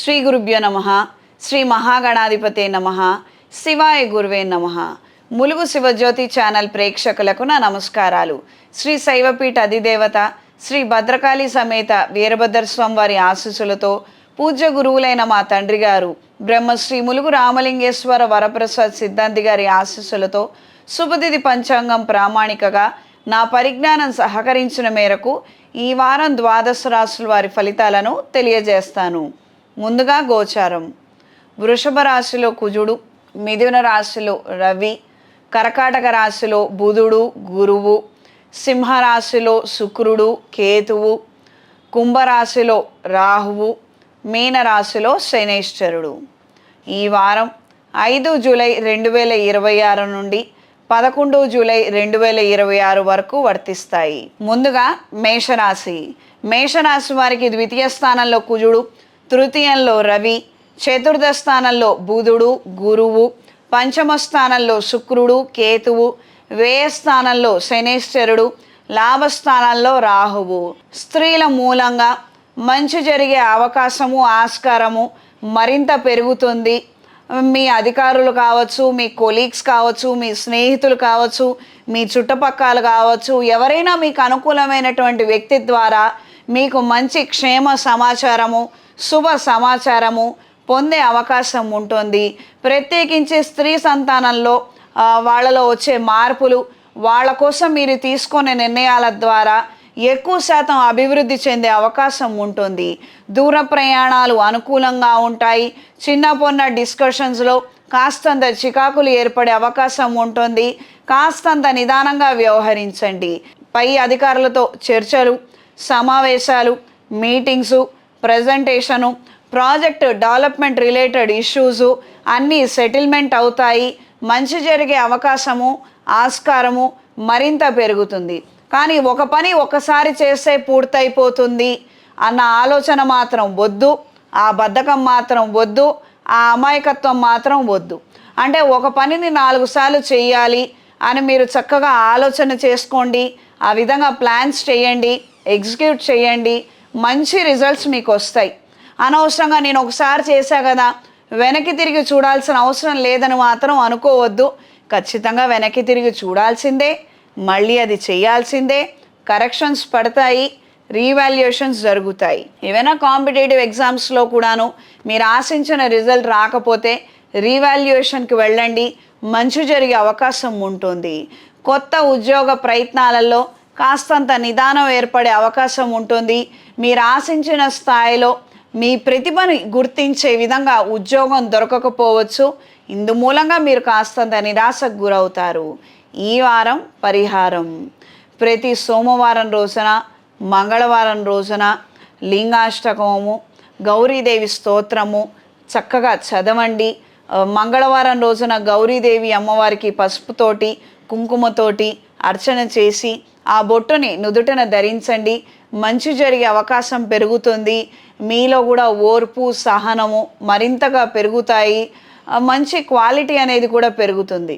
శ్రీ గురుభ్యో నమః. శ్రీ మహాగణాధిపతే నమః. శివాయ గురువే నమః. ములుగు శివజ్యోతి ఛానల్ ప్రేక్షకులకు నా నమస్కారాలు. శ్రీ శైవపీఠ అధిదేవత శ్రీ భద్రకాళి సమేత వీరభద్రస్వామి వారి ఆశీస్సులతో పూజ్య గురువులైన మా తండ్రి గారు బ్రహ్మశ్రీ ములుగు రామలింగేశ్వర వరప్రసాద్ సిద్ధాంతి గారి ఆశీస్సులతో శుభతిథి పంచాంగం ప్రామాణికగా నా పరిజ్ఞానం సహకరించిన మేరకు ఈ వారం ద్వాదశ రాశుల వారి ఫలితాలను తెలియజేస్తాను. ముందుగా గోచారం. వృషభ రాశిలో కుజుడు, మిథున రాశిలో రవి, కర్కాటక రాశిలో బుధుడు గురువు, సింహరాశిలో శుక్రుడు కేతువు, కుంభరాశిలో రాహువు, మీనరాశిలో శనైశ్వరుడు. ఈ వారం 5 జూలై 2026 నుండి 11 జూలై 2026 వరకు వర్తిస్తాయి. ముందుగా మేషరాశి. మేషరాశి వారికి ద్వితీయ స్థానంలో కుజుడు, తృతీయంలో రవి, చతుర్థ స్థానంలో బుధుడు గురువు, పంచమ స్థానంలో శుక్రుడు కేతువు, వ్యయ స్థానంలో శనైశ్వరుడు, లాభస్థానంలో రాహువు. స్త్రీల మూలంగా మంచి జరిగే అవకాశము ఆస్కారము మరింత పెరుగుతుంది. మీ అధికారులు కావచ్చు, మీ కొలీగ్స్ కావచ్చు, మీ స్నేహితులు కావచ్చు, మీ చుట్టుపక్కల కావచ్చు, ఎవరైనా మీకు అనుకూలమైనటువంటి వ్యక్తి ద్వారా మీకు మంచి క్షేమ సమాచారము శుభ సమాచారము పొందే అవకాశం ఉంటుంది. ప్రత్యేకించి స్త్రీ సంతానంలో వాళ్ళలో వచ్చే మార్పులు, వాళ్ళ కోసం మీరు తీసుకునే నిర్ణయాల ద్వారా ఎక్కువ శాతం అభివృద్ధి చెందే అవకాశం ఉంటుంది. దూర ప్రయాణాలు అనుకూలంగా ఉంటాయి. చిన్న పొన్న డిస్కషన్స్లో కాస్తంత చికాకులు ఏర్పడే అవకాశం ఉంటుంది. కాస్తంత నిదానంగా వ్యవహరించండి. పై అధికారులతో చర్చలు, సమావేశాలు, meetings, presentation, project development related issues అన్నీ సెటిల్మెంట్ అవుతాయి. మంచి జరిగే అవకాశము ఆస్కారము మరింత పెరుగుతుంది. కానీ ఒక పని ఒకసారి చేస్తే పూర్తయిపోతుంది అన్న ఆలోచన మాత్రం వద్దు. ఆ బద్ధకం మాత్రం వద్దు. ఆ అమాయకత్వం మాత్రం వద్దు. అంటే ఒక పనిని 4 సార్లు చేయాలి అని మీరు చక్కగా ఆలోచన చేసుకోండి. ఆ విధంగా ప్లాన్స్ చేయండి, ఎగ్జిక్యూట్ చేయండి. మంచి రిజల్ట్స్ మీకు వస్తాయి. అనవసరంగా నేను ఒకసారి చేశా కదా, వెనక్కి తిరిగి చూడాల్సిన అవసరం లేదని మాత్రం అనుకోవద్దు. ఖచ్చితంగా వెనక్కి తిరిగి చూడాల్సిందే, మళ్ళీ అది చేయాల్సిందే. కరెక్షన్స్ పడతాయి, రీవాల్యుయేషన్స్ జరుగుతాయి. ఏవైనా కాంపిటేటివ్ ఎగ్జామ్స్లో కూడాను మీరు ఆశించిన రిజల్ట్ రాకపోతే రీవాల్యుయేషన్కి వెళ్ళండి, మంచి జరిగే అవకాశం ఉంటుంది. కొత్త ఉద్యోగ ప్రయత్నాలలో కాస్తంత నిదానం ఏర్పడే అవకాశం ఉంటుంది. మీరు ఆశించిన స్థాయిలో మీ ప్రతిభను గుర్తించే విధంగా ఉద్యోగం దొరకకపోవచ్చు. ఇందు మూలంగా మీరు కాస్తంత నిరాశకు గురవుతారు. ఈ వారం పరిహారం: ప్రతి సోమవారం రోజున, మంగళవారం రోజున లింగాష్టకము, గౌరీదేవి స్తోత్రము చక్కగా చదవండి. మంగళవారం రోజున గౌరీదేవి అమ్మవారికి పసుపుతోటి కుంకుమతోటి అర్చన చేసి ఆ బొట్టుని నుదుటన ధరించండి. మంచి జరిగే అవకాశం పెరుగుతుంది. మీలో కూడా ఓర్పు సహనము మరింతగా పెరుగుతాయి. మంచి క్వాలిటీ అనేది కూడా పెరుగుతుంది.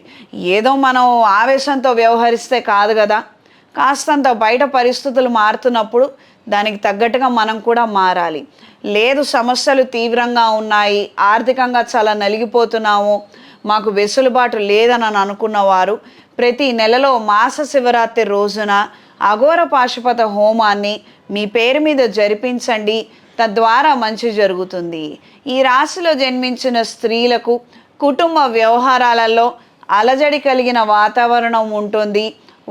ఏదో మనం ఆవేశంతో వ్యవహరిస్తే కాదు కదా, కాస్తంత బయట పరిస్థితులు మారుతున్నప్పుడు దానికి తగ్గట్టుగా మనం కూడా మారాలి. లేదు సమస్యలు తీవ్రంగా ఉన్నాయి, ఆర్థికంగా చాలా నలిగిపోతున్నాము, మాకు వెసులుబాటు లేదని అనుకున్నవారు ప్రతి నెలలో మాస శివరాత్రి రోజున అఘోర పాశుపత హోమాన్ని మీ పేరు మీద జరిపించండి. తద్వారా మంచి జరుగుతుంది. ఈ రాశిలో జన్మించిన స్త్రీలకు కుటుంబ వ్యవహారాలలో అలజడి కలిగిన వాతావరణం ఉంటుంది.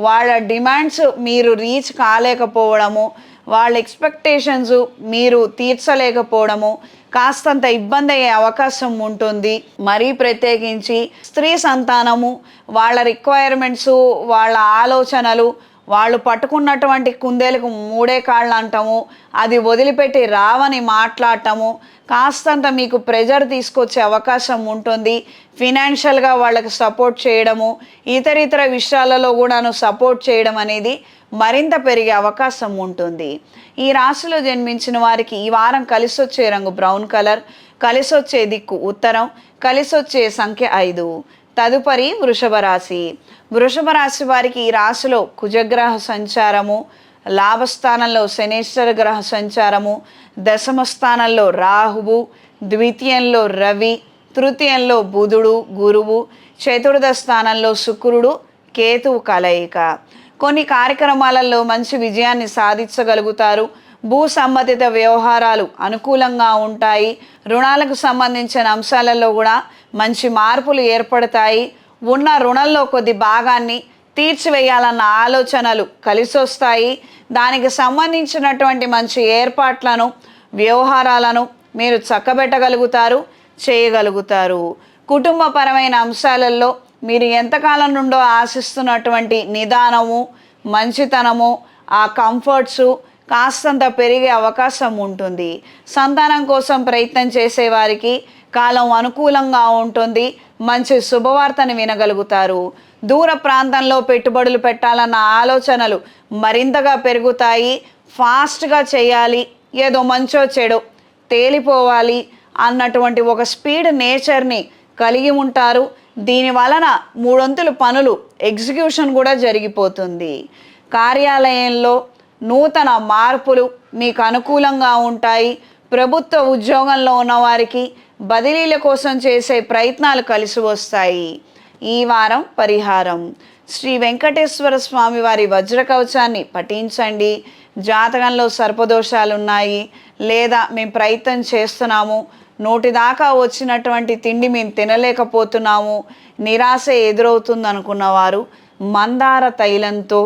వాళ్ళ డిమాండ్స్ మీరు రీచ్ కాలేకపోవడము, వాళ్ళ ఎక్స్పెక్టేషన్స్ మీరు తీర్చలేకపోవడము కాస్తంత ఇబ్బంది అయ్యే అవకాశం ఉంటుంది. మరీ ప్రత్యేకించి స్త్రీ సంతానము వాళ్ళ రిక్వైర్మెంట్స్, వాళ్ళ ఆలోచనలు, వాళ్ళు పట్టుకున్నటువంటి కుందేలకు 3 కాళ్ళు అంటాము, అది వదిలిపెట్టి రావని మాట్లాడటము కాస్తంత మీకు ప్రెజర్ తీసుకొచ్చే అవకాశం ఉంటుంది. ఫినాన్షియల్గా వాళ్ళకి సపోర్ట్ చేయడము, ఇతర విషయాలలో కూడాను సపోర్ట్ చేయడం అనేది మరింత పెరిగే అవకాశం ఉంటుంది. ఈ రాశిలో జన్మించిన వారికి ఈ వారం కలిసొచ్చే రంగు బ్రౌన్ కలర్, కలిసొచ్చే దిక్కు ఉత్తరం, కలిసొచ్చే సంఖ్య 5. తదుపరి వృషభ రాశి. వృషభ రాశి వారికి ఈ రాశిలో కుజగ్రహ సంచారము, లాభస్థానంలో శనీశ్వర గ్రహ సంచారము, దశమ స్థానంలో రాహువు, ద్వితీయంలో రవి, తృతీయంలో బుధుడు గురువు, చతుర్థ స్థానంలో శుక్రుడు కేతువు కలయిక. కొన్ని కార్యక్రమాలలో మంచి విజయాన్ని సాధించగలుగుతారు. భూ సంబంధిత వ్యవహారాలు అనుకూలంగా ఉంటాయి. రుణాలకు సంబంధించిన అంశాలలో కూడా మంచి మార్పులు ఏర్పడతాయి. ఉన్న రుణంలో కొద్ది భాగాన్ని తీర్చివేయాలన్న ఆలోచనలు కలిసొస్తాయి. దానికి సంబంధించినటువంటి మంచి ఏర్పాట్లను వ్యవహారాలను మీరు చక్కబెట్టగలుగుతారు, చేయగలుగుతారు. కుటుంబపరమైన అంశాలలో మీరు ఎంతకాలం నుండో ఆశిస్తున్నటువంటి నిదానము, మంచితనము, ఆ కంఫర్ట్స్ కాస్తంత పెరిగే అవకాశం ఉంటుంది. సంతానం కోసం ప్రయత్నం చేసేవారికి కాలం అనుకూలంగా ఉంటుంది. మంచి శుభవార్తను వినగలుగుతారు. దూర ప్రాంతంలో పెట్టుబడులు పెట్టాలన్న ఆలోచనలు మరింతగా పెరుగుతాయి. ఫాస్ట్గా చేయాలి, ఏదో మంచో చెడో తేలిపోవాలి అన్నటువంటి ఒక స్పీడ్ నేచర్ని కలిగి ఉంటారు. దీని వలన మూడొంతులు పనులు ఎగ్జిక్యూషన్ కూడా జరిగిపోతుంది. కార్యాలయంలో నూతన మార్పులు మీకు అనుకూలంగా ఉంటాయి. ప్రభుత్వ ఉద్యోగంలో ఉన్నవారికి బదిలీల కోసం చేసే ప్రయత్నాలు కలిసి వస్తాయి. ఈ వారం పరిహారం: శ్రీ వెంకటేశ్వర స్వామి వారి వజ్ర కవచాన్ని పఠించండి. జాతకంలో సర్పదోషాలు ఉన్నాయి, లేదా మేము ప్రయత్నం చేస్తున్నాము, నోటి దాకా వచ్చినటువంటి తిండి మేము తినలేకపోతున్నాము, నిరాశ ఎదురవుతుంది అనుకున్నవారు మందార తైలంతో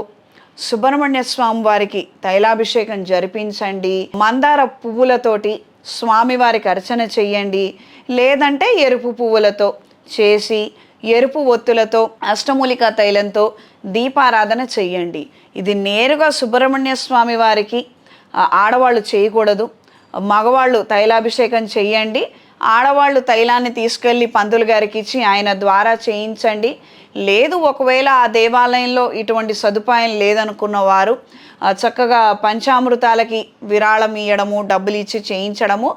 సుబ్రహ్మణ్య స్వామి వారికి తైలాభిషేకం జరిపించండి. మందార పువ్వులతోటి స్వామివారికి అర్చన చెయ్యండి. లేదంటే ఎరుపు పువ్వులతో చేసి ఎరుపు ఒత్తులతో అష్టమూలికా తైలంతో దీపారాధన చెయ్యండి. ఇది నేరుగా సుబ్రహ్మణ్య స్వామి వారికి ఆడవాళ్ళు చేయకూడదు, మగవాళ్ళు తైలాభిషేకం చెయ్యండి. ఆడవాళ్ళు తైలాన్ని తీసుకెళ్ళి పంతులు గారికి ఇచ్చి ఆయన ద్వారా చేయించండి. లేదు, ఒకవేళ ఆ దేవాలయంలో ఇటువంటి సదుపాయం లేదనుకున్న వారు చక్కగా పంచామృతాలకి విరాళం ఇవ్వడము, డబ్బులు ఇచ్చి చేయించడము,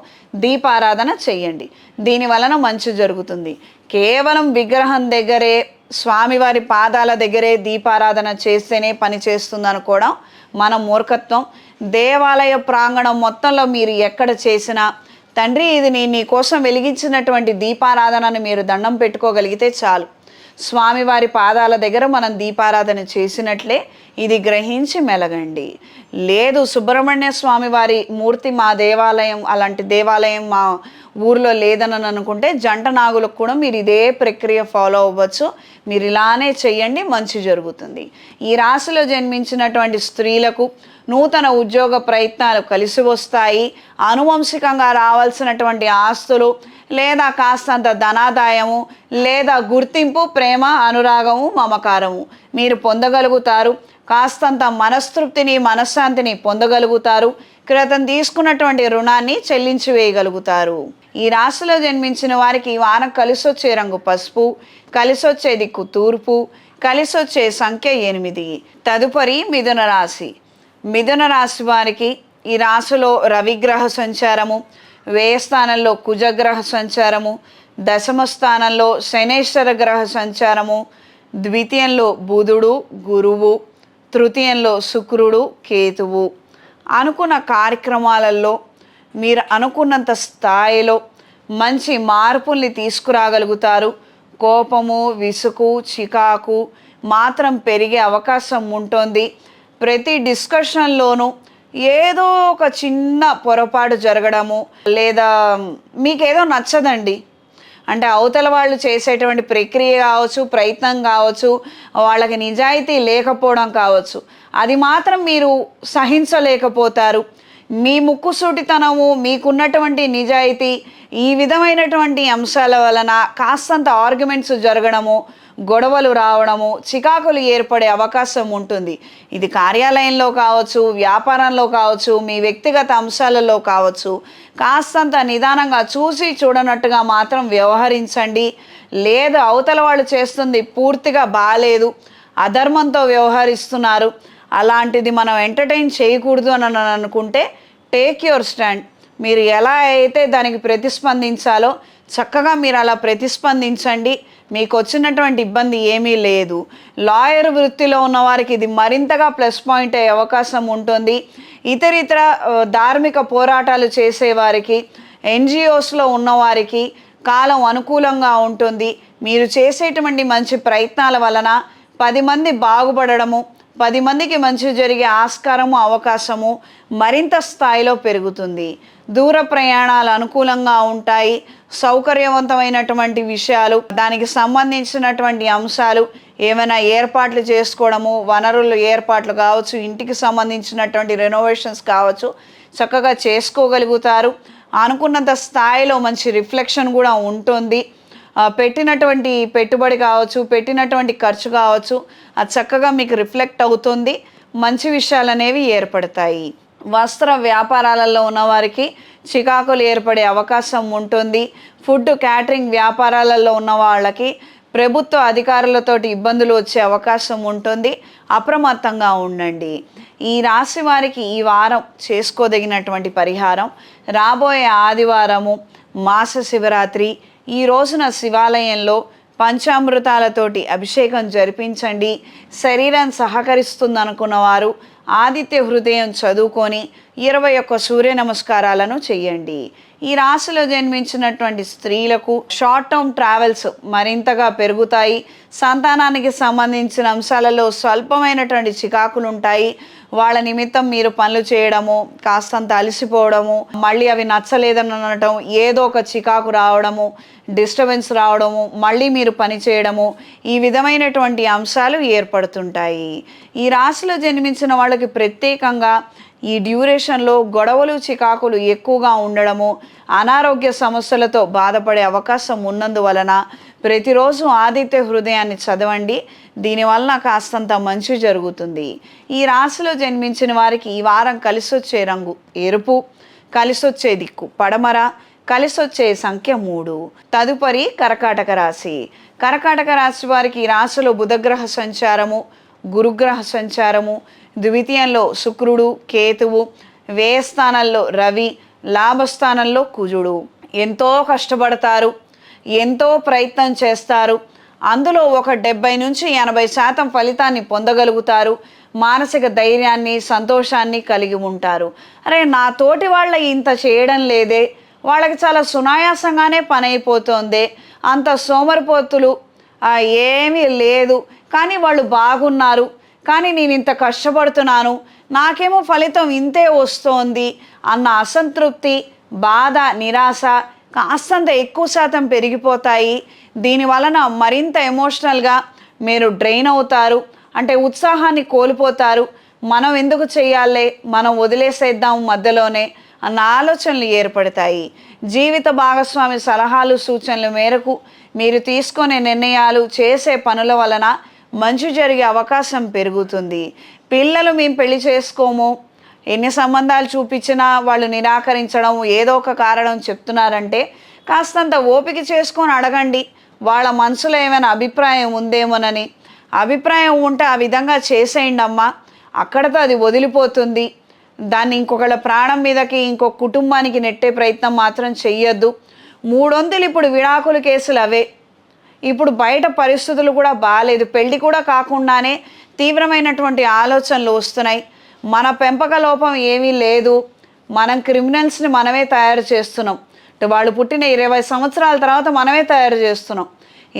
దీపారాధన చెయ్యండి. దీని వలన మంచి జరుగుతుంది. కేవలం విగ్రహం దగ్గరే, స్వామివారి పాదాల దగ్గరే దీపారాధన చేస్తేనే పని చేస్తుంది అనుకోవడం మన మూర్ఖత్వం. దేవాలయ ప్రాంగణం మొత్తంలో మీరు ఎక్కడ చేసినా, తండ్రి ఇది నీ కోసం వెలిగించినటువంటి దీపారాధనను మీరు దండం పెట్టుకోగలిగితే చాలు. స్వామివారి పాదాల దగ్గర మనం దీపారాధన చేసినట్లే ఇది గ్రహించి మెలగండి. లేదు, సుబ్రహ్మణ్య స్వామి వారి మూర్తి మా దేవాలయం, అలాంటి దేవాలయం మా ఊర్లో లేదని అనుకుంటే జంట నాగులకు కూడా మీరు ఇదే ప్రక్రియ ఫాలో అవ్వచ్చు. మీరు ఇలానే చెయ్యండి, మంచి జరుగుతుంది. ఈ రాశిలో జన్మించినటువంటి స్త్రీలకు నూతన ఉద్యోగ ప్రయత్నాలు కలిసి వస్తాయి. అనువంశికంగా రావాల్సినటువంటి ఆస్తులు, లేదా కాస్తంత ధనాదాయము, లేదా గుర్తింపు, ప్రేమ, అనురాగము, మమకారము మీరు పొందగలుగుతారు. కాస్తంత మనస్తృప్తిని, మనశ్శాంతిని పొందగలుగుతారు. క్రితం తీసుకున్నటువంటి రుణాన్ని చెల్లించి వేయగలుగుతారు. ఈ రాశిలో జన్మించిన వారికి ఈ వారం కలిసొచ్చే రంగు పసుపు, కలిసొచ్చే దిక్కు తూర్పు, కలిసొచ్చే సంఖ్య 8. తదుపరి మిథున రాశి. మిథున రాశి వారికి ఈ రాశిలో రవిగ్రహ సంచారము, వ్యయ స్థానంలో కుజగ్రహ సంచారము, దశమ స్థానంలో శనేశ్వర గ్రహ సంచారము, ద్వితీయంలో బుధుడు గురువు, తృతీయంలో శుక్రుడు కేతువు. అనుకున్న కార్యక్రమాలలో మీరు అనుకున్నంత స్థాయిలో మంచి మార్పుల్ని తీసుకురాగలుగుతారు. కోపము, విసుగు, చికాకు మాత్రం పెరిగే అవకాశం ఉంటుంది. ప్రతి డిస్కషన్లోనూ ఏదో ఒక చిన్న పొరపాటు జరగడము, లేదా మీకేదో నచ్చదండి అంటే అవతల వాళ్ళు చేసేటువంటి ప్రక్రియ కావచ్చు, ప్రయత్నం కావచ్చు, వాళ్ళకి నిజాయితీ లేకపోవడం కావచ్చు, అది మాత్రం మీరు సహించలేకపోతారు. మీ ముక్కుసూటితనము, మీకున్నటువంటి నిజాయితీ, ఈ విధమైనటువంటి అంశాల వలన కాస్తంత ఆర్గ్యుమెంట్స్ జరగడము, గొడవలు రావడము, చికాకులు ఏర్పడే అవకాశం ఉంటుంది. ఇది కార్యాలయంలో కావచ్చు, వ్యాపారంలో కావచ్చు, మీ వ్యక్తిగత అంశాలలో కావచ్చు. కాస్తంత నిదానంగా చూసి చూడనట్టుగా మాత్రం వ్యవహరించండి. లేదు, అవతల వాళ్ళు చేస్తుంది పూర్తిగా బాలేదు, అధర్మంతో వ్యవహరిస్తున్నారు, అలాంటిది మనం ఎంటర్టైన్ చేయకూడదు అని అనుకుంటే టేక్ యువర్ స్టాండ్. మీరు ఎలా అయితే దానికి ప్రతిస్పందించాలో చక్కగా మీరు అలా ప్రతిస్పందించండి. మీకు వచ్చినటువంటి ఇబ్బంది ఏమీ లేదు. లాయర్ వృత్తిలో ఉన్న వారికి ఇది మరింతగా ప్లస్ పాయింట్ అయ్యే అవకాశం ఉంటుంది. ఇతర ధార్మిక పోరాటాలు చేసేవారికి, ఎన్జిఓస్లో ఉన్నవారికి కాలం అనుకూలంగా ఉంటుంది. మీరు చేసేటువంటి మంచి ప్రయత్నాల వలన 10 మంది బాగుపడడము, 10 మందికి మంచి జరిగే ఆస్కారము, అవకాశము మరింత స్థాయిలో పెరుగుతుంది. దూర ప్రయాణాలు అనుకూలంగా ఉంటాయి. సౌకర్యవంతమైనటువంటి విషయాలు, దానికి సంబంధించినటువంటి అంశాలు ఏమైనా ఏర్పాట్లు చేసుకోవడము, వనరులు ఏర్పాట్లు కావచ్చు, ఇంటికి సంబంధించినటువంటి రెనోవేషన్స్ కావచ్చు, చక్కగా చేసుకోగలుగుతారు. అనుకున్నంత స్థాయిలో మంచి రిఫ్లెక్షన్ కూడా ఉంటుంది. పెట్టినటువంటి పెట్టుబడి కావచ్చు, పెట్టినటువంటి ఖర్చు కావచ్చు, అది చక్కగా మీకు రిఫ్లెక్ట్ అవుతుంది. మంచి విషయాలు అనేవి ఏర్పడతాయి. వస్త్ర వ్యాపారాలలో ఉన్నవారికి చికాకులు ఏర్పడే అవకాశం ఉంటుంది. ఫుడ్ క్యాటరింగ్ వ్యాపారాలలో ఉన్న వాళ్ళకి ప్రభుత్వ అధికారులతోటి ఇబ్బందులు వచ్చే అవకాశం ఉంటుంది. అప్రమత్తంగా ఉండండి. ఈ రాశి వారికి ఈ వారం చేసుకోదగినటువంటి పరిహారం, రాబోయే ఆదివారము మాస శివరాత్రి, ఈ రోజున శివాలయంలో పంచామృతాలతోటి అభిషేకం జరిపించండి. శరీరం సహకరిస్తుందనుకున్న వారు ఆదిత్య హృదయం చదువుకొని 21 సూర్య నమస్కారాలను చెయ్యండి. ఈ రాశిలో జన్మించినటువంటి స్త్రీలకు షార్ట్ టర్మ్ ట్రావెల్స్ మరింతగా పెరుగుతాయి. సంతానానికి సంబంధించిన అంశాలలో స్వల్పమైనటువంటి చికాకులు ఉంటాయి. వాళ్ళ నిమిత్తం మీరు పనులు చేయడము, కాస్తంత అలసిపోవడము, మళ్ళీ అవి నచ్చలేదని అనటం, ఏదో ఒక చికాకు రావడము, డిస్టర్బెన్స్ రావడము, మళ్ళీ మీరు పని చేయడము, ఈ విధమైనటువంటి అంశాలు ఏర్పడుతుంటాయి. ఈ రాశిలో జన్మించిన వాళ్ళకి ప్రత్యేకంగా ఈ డ్యూరేషన్లో గొడవలు, చికాకులు ఎక్కువగా ఉండడము, అనారోగ్య సమస్యలతో బాధపడే అవకాశం ఉన్నందువలన ప్రతిరోజు ఆదిత్య హృదయాన్ని చదవండి. దీనివలన కాస్తంత మంచి జరుగుతుంది. ఈ రాశిలో జన్మించిన వారికి ఈ వారం కలిసొచ్చే రంగు ఎరుపు, కలిసొచ్చే దిక్కు పడమర, కలిసొచ్చే సంఖ్య 3. తదుపరి కర్కాటక రాశి. కర్కాటక రాశి వారికి ఈ రాశిలో బుధగ్రహ సంచారము, గురుగ్రహ సంచారము, ద్వితీయంలో శుక్రుడు, కేతువు, వ్యయస్థానంలో రవి, లాభస్థానంలో కుజుడు. ఎంతో కష్టపడతారు, ఎంతో ప్రయత్నం చేస్తారు. అందులో ఒక 70 నుంచి 80% ఫలితాన్ని పొందగలుగుతారు. మానసిక ధైర్యాన్ని, సంతోషాన్ని కలిగి ఉంటారు. అరే, నా తోటి వాళ్ళ ఇంత చేయడం లేదే, వాళ్ళకి చాలా సునాయాసంగానే పని అయిపోతుంది, అంత సోమరిపోతులు ఏమీ లేదు, కానీ వాళ్ళు బాగున్నారు, కానీ నేను ఇంత కష్టపడుతున్నాను, నాకేమో ఫలితం ఇంతే వస్తోంది అన్న అసంతృప్తి, బాధ, నిరాశ కాస్తంత ఎక్కువ శాతం పెరిగిపోతాయి. దీనివలన మరింత ఎమోషనల్గా మీరు డ్రైన్ అవుతారు. అంటే ఉత్సాహాన్ని కోల్పోతారు. మనం ఎందుకు చెయ్యాలే, మనం వదిలేసేద్దాం మధ్యలోనే అన్న ఆలోచనలు ఏర్పడతాయి. జీవిత భాగస్వామి సలహాలు, సూచనల మేరకు మీరు తీసుకునే నిర్ణయాలు, చేసే పనుల వలన మంచి జరిగే అవకాశం పెరుగుతుంది. పిల్లలు మేము పెళ్లి చేసుకోము, ఎన్ని సంబంధాలు చూపించినా వాళ్ళు నిరాకరించడం, ఏదో ఒక కారణం చెప్తున్నారంటే కాస్తంత ఓపిక చేసుకొని అడగండి. వాళ్ళ మనసులో ఏమైనా అభిప్రాయం ఉందేమోనని. అభిప్రాయం ఉంటే ఆ విధంగా చేసేయండి అమ్మా, అక్కడతో అది వదిలిపోతుంది. దాన్ని ఇంకొకళ్ళ ప్రాణం మీదకి, ఇంకొక కుటుంబానికి నెట్టే ప్రయత్నం మాత్రం చెయ్యొద్దు. 300 ఇప్పుడు విడాకుల కేసులు అవే. ఇప్పుడు బయట పరిస్థితులు కూడా బాగాలేదు. పెళ్ళి కూడా కాకుండానే తీవ్రమైనటువంటి ఆలోచనలు వస్తున్నాయి. మన పెంపక లోపం ఏమీ లేదు, మనం క్రిమినల్స్ని మనమే తయారు చేస్తున్నాం. వాళ్ళు పుట్టిన 20 సంవత్సరాల తర్వాత మనమే తయారు చేస్తున్నాం.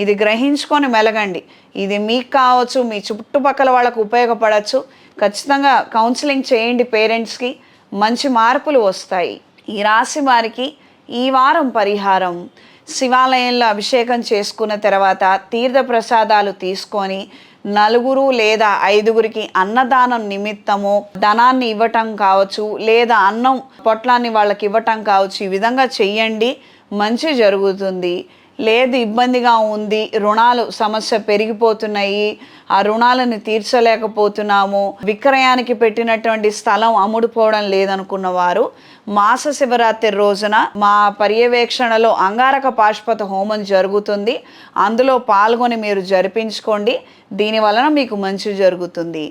ఇది గ్రహించుకొని మెలగండి. ఇది మీకు కావచ్చు, మీ చుట్టుపక్కల వాళ్ళకు ఉపయోగపడవచ్చు. ఖచ్చితంగా కౌన్సిలింగ్ చేయండి. పేరెంట్స్కి మంచి మార్పులు వస్తాయి. ఈ రాశి వారికి ఈ వారం పరిహారం, శివాలయంలో అభిషేకం చేసుకున్న తర్వాత తీర్థ ప్రసాదాలు తీసుకొని 4 లేదా 5 అన్నదానం నిమిత్తము ధనాన్ని ఇవ్వటం కావచ్చు, లేదా అన్నం పొట్లాన్ని వాళ్ళకి ఇవ్వటం కావచ్చు. ఈ విధంగా చెయ్యండి, మంచి జరుగుతుంది. లేదు ఇబ్బందిగా ఉంది, రుణాలు సమస్య పెరిగిపోతున్నాయి, ఆ రుణాలను తీర్చలేకపోతున్నాము, విక్రయానికి పెట్టినటువంటి స్థలం అమ్ముడుపోవడం లేదనుకున్న వారు మాస శివరాత్రి రోజున మా పర్యవేక్షణలో అంగారక పాశుపత హోమం జరుగుతుంది. అందులో పాల్గొని మీరు జరిపించుకోండి. దీని వలన మీకు మంచి జరుగుతుంది.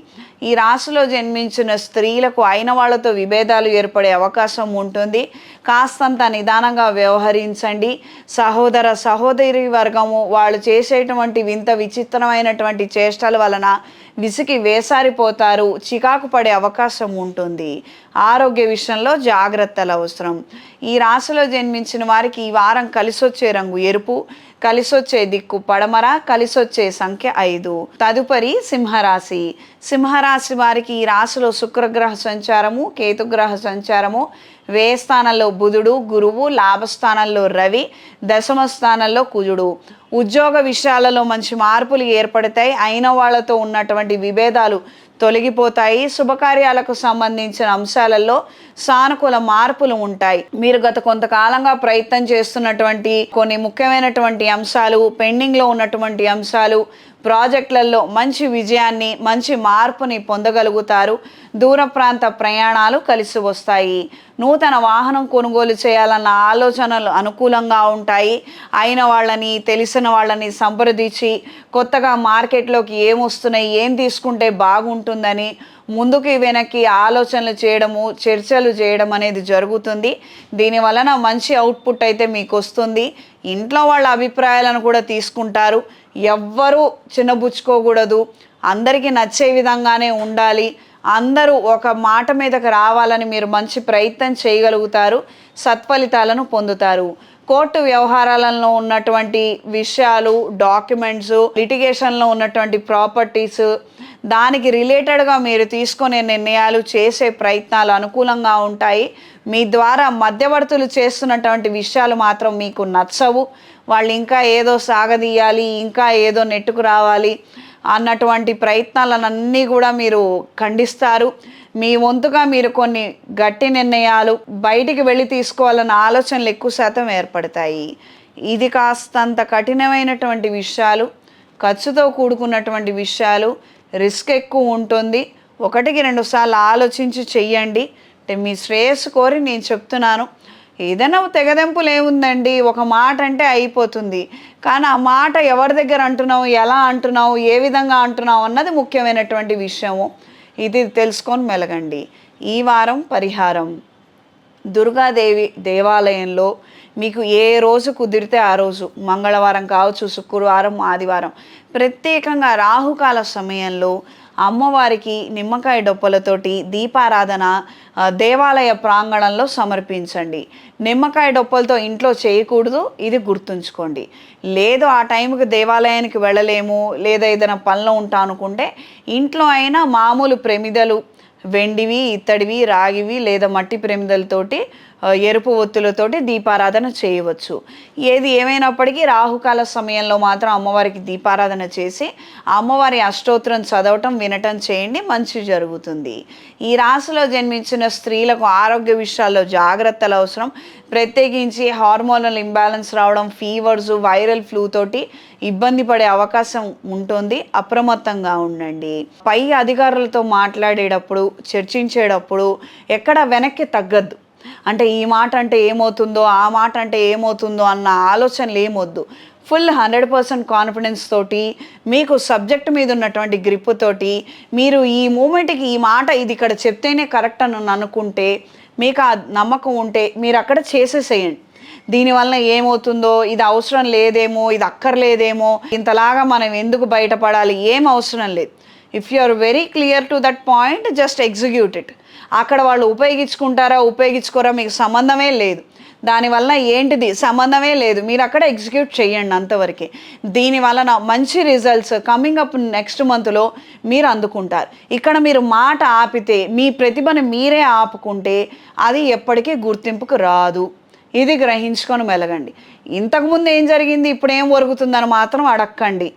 ఈ రాశిలో జన్మించిన స్త్రీలకు అయిన వాళ్ళతో విభేదాలు ఏర్పడే అవకాశం ఉంటుంది. కాస్తంత నిదానంగా వ్యవహరించండి. సహోదరి వర్గము వాళ్ళు చేసేటువంటి వింత విచిత్రమైనటువంటి చేష్టల కష్టాల వలన విసికి వేసారిపోతారు, చికాకు పడే అవకాశం ఉంటుంది. ఆరోగ్య విషయంలో జాగ్రత్తలు అవసరం. ఈ రాశిలో జన్మించిన వారికి ఈ వారం కలిసొచ్చే రంగు ఎరుపు, కలిసొచ్చే దిక్కు పడమర, కలిసొచ్చే సంఖ్య 5. తదుపరి సింహరాశి. సింహరాశి వారికి ఈ రాశిలో శుక్రగ్రహ సంచారము, కేతుగ్రహ సంచారము, వ్యయ స్థానంలో బుధుడు, గురువు, లాభస్థానంలో రవి, దశమ స్థానంలో కుజుడు. ఉద్యోగ విషయాలలో మంచి మార్పులు ఏర్పడతాయి. అయిన వాళ్ళతో ఉన్నటువంటి విభేదాలు తొలగిపోతాయి. శుభకార్యాలకు సంబంధించిన అంశాలలో సానుకూల మార్పులు ఉంటాయి. మీరు గత కొంతకాలంగా ప్రయత్నం చేస్తున్నటువంటి కొన్ని ముఖ్యమైనటువంటి అంశాలు, పెండింగ్లో ఉన్నటువంటి అంశాలు, ప్రాజెక్టులలో మంచి విజయాన్ని, మంచి మార్పుని పొందగలుగుతారు. దూర ప్రాంత ప్రయాణాలు కలిసి వస్తాయి. నూతన వాహనం కొనుగోలు చేయాలన్న ఆలోచనలు అనుకూలంగా ఉంటాయి. అయిన వాళ్ళని, తెలిసిన వాళ్ళని సంప్రదించి కొత్తగా మార్కెట్లోకి ఏమొస్తున్నాయి, ఏం తీసుకుంటే బాగుంటుందని ముందుకి వెనక్కి ఆలోచనలు చేయడము, చర్చలు చేయడం అనేది జరుగుతుంది. దీని వలన మంచి అవుట్పుట్ అయితే మీకు వస్తుంది. ఇంట్లో వాళ్ళ అభిప్రాయాలను కూడా తీసుకుంటారు. ఎవ్వరూ చిన్నబుచ్చుకోకూడదు. అందరికీ నచ్చే విధంగానే ఉండాలి. అందరూ ఒక మాట మీదకి రావాలని మీరు మంచి ప్రయత్నం చేయగలుగుతారు. సత్ఫలితాలను పొందుతారు. కోర్టు వ్యవహారాలలో ఉన్నటువంటి విషయాలు, డాక్యుమెంట్స్, లిటిగేషన్లో ఉన్నటువంటి ప్రాపర్టీస్, దానికి రిలేటెడ్గా మీరు తీసుకునే నిర్ణయాలు, చేసే ప్రయత్నాలు అనుకూలంగా ఉంటాయి. మీ ద్వారా మధ్యవర్తులు చేస్తున్నటువంటి విషయాలు మాత్రం మీకు నచ్చవు. వాళ్ళు ఇంకా ఏదో సాగదీయాలి, ఇంకా ఏదో నెట్టుకు రావాలి అన్నటువంటి ప్రయత్నాలన్నీ కూడా మీరు ఖండిస్తారు. మీ వంతుగా మీరు కొన్ని గట్టి నిర్ణయాలు బయటికి వెళ్ళి తీసుకోవాలన్న ఆలోచనలు ఎక్కువ శాతం ఏర్పడతాయి. ఇది కాస్తంత కఠినమైనటువంటి విషయాలు, ఖర్చుతో కూడుకున్నటువంటి విషయాలు, రిస్క్ ఎక్కువ ఉంటుంది. 1-2 సార్లు ఆలోచించి చెయ్యండి. అంటే మీ శ్రేయస్సు కోరి నేను చెప్తున్నాను. ఏదైనా తెగదెంపులు ఏముందండి, ఒక మాట అంటే అయిపోతుంది. కానీ ఆ మాట ఎవరి దగ్గర అంటున్నావు, ఎలా అంటున్నావు, ఏ విధంగా అంటున్నావు అన్నది ముఖ్యమైనటువంటి విషయము. ఇది తెలుసుకొని మెలగండి. ఈ వారం పరిహారం: దుర్గాదేవి దేవాలయంలో మీకు ఏ రోజు కుదిరితే ఆ రోజు, మంగళవారం కావచ్చు, శుక్రవారం, ఆదివారం, ప్రత్యేకంగా రాహుకాల సమయంలో అమ్మవారికి నిమ్మకాయ డొప్పలతోటి దీపారాధన దేవాలయ ప్రాంగణంలో సమర్పించండి. నిమ్మకాయ డొప్పలతో ఇంట్లో చేయకూడదు, ఇది గుర్తుంచుకోండి. లేదు ఆ టైంకి దేవాలయానికి వెళ్ళలేము, లేదా ఏదైనా పనిలో ఉంటా అనుకుంటే ఇంట్లో అయినా మామూలు ప్రమిదలు, వెండివి, ఇత్తడివి, రాగివి లేదా మట్టి ప్రమిదలతోటి, ఎరుపు ఒత్తులతోటి దీపారాధన చేయవచ్చు. ఏది ఏమైనప్పటికీ రాహుకాల సమయంలో మాత్రం అమ్మవారికి దీపారాధన చేసి అమ్మవారి అష్టోత్తరం చదవటం, వినటం చేయండి, మంచి జరుగుతుంది. ఈ రాశిలో జన్మించిన స్త్రీలకు ఆరోగ్య విషయాల్లో జాగ్రత్తలు అవసరం. ప్రత్యేకించి హార్మోనల్ ఇంబ్యాలెన్స్ రావడం, ఫీవర్స్, వైరల్ ఫ్లూ తోటి ఇబ్బంది పడే అవకాశం ఉంటుంది. అప్రమత్తంగా ఉండండి. పై అధికారులతో మాట్లాడేటప్పుడు, చర్చించేటప్పుడు ఎక్కడ వెనక్కి తగ్గద్దు. అంటే ఈ మాట అంటే ఏమవుతుందో, ఆ మాట అంటే ఏమవుతుందో అన్న ఆలోచనలు ఏమొద్దు. ఫుల్ 100% కాన్ఫిడెన్స్ తోటి, మీకు సబ్జెక్ట్ మీద ఉన్నటువంటి గ్రిప్ తోటి, మీరు ఈ మూమెంట్కి ఈ మాట ఇది ఇక్కడ చెప్తేనే కరెక్ట్ అని అనుకుంటే, మీకు ఆ నమ్మకం ఉంటే మీరు అక్కడ చేసేసేయండి. దీనివల్ల ఏమవుతుందో, ఇది అవసరం లేదేమో, ఇది అక్కర్లేదేమో, ఇంతలాగా మనం ఎందుకు బయటపడాలి, ఏం అవసరం లేదు. If you are very clear to that point, just execute it. అక్కడ వాళ్ళు ఉపయోగించుకుంటారా ఉపయోగించుకోరా మీకు సంబంధమే లేదు. దానివల్ల ఏంటిది సంబంధమే లేదు, మీరు అక్కడ ఎగ్జిక్యూట్ చేయండి అంతవరకే. దీనివలన మంచి రిజల్ట్స్ కమింగ్ అప్ నెక్స్ట్ మంత్లో మీరు అందుకుంటారు. ఇక్కడ మీరు మాట ఆపితే, మీ ప్రతిభను మీరే ఆపుకుంటే అది ఎప్పటికీ గుర్తింపుకు రాదు. ఇది గ్రహించుకొని మెలగండి. ఇంతకుముందు ఏం జరిగింది, ఇప్పుడు ఏం ఒరుగుతుందని మాత్రం అడక్కండి.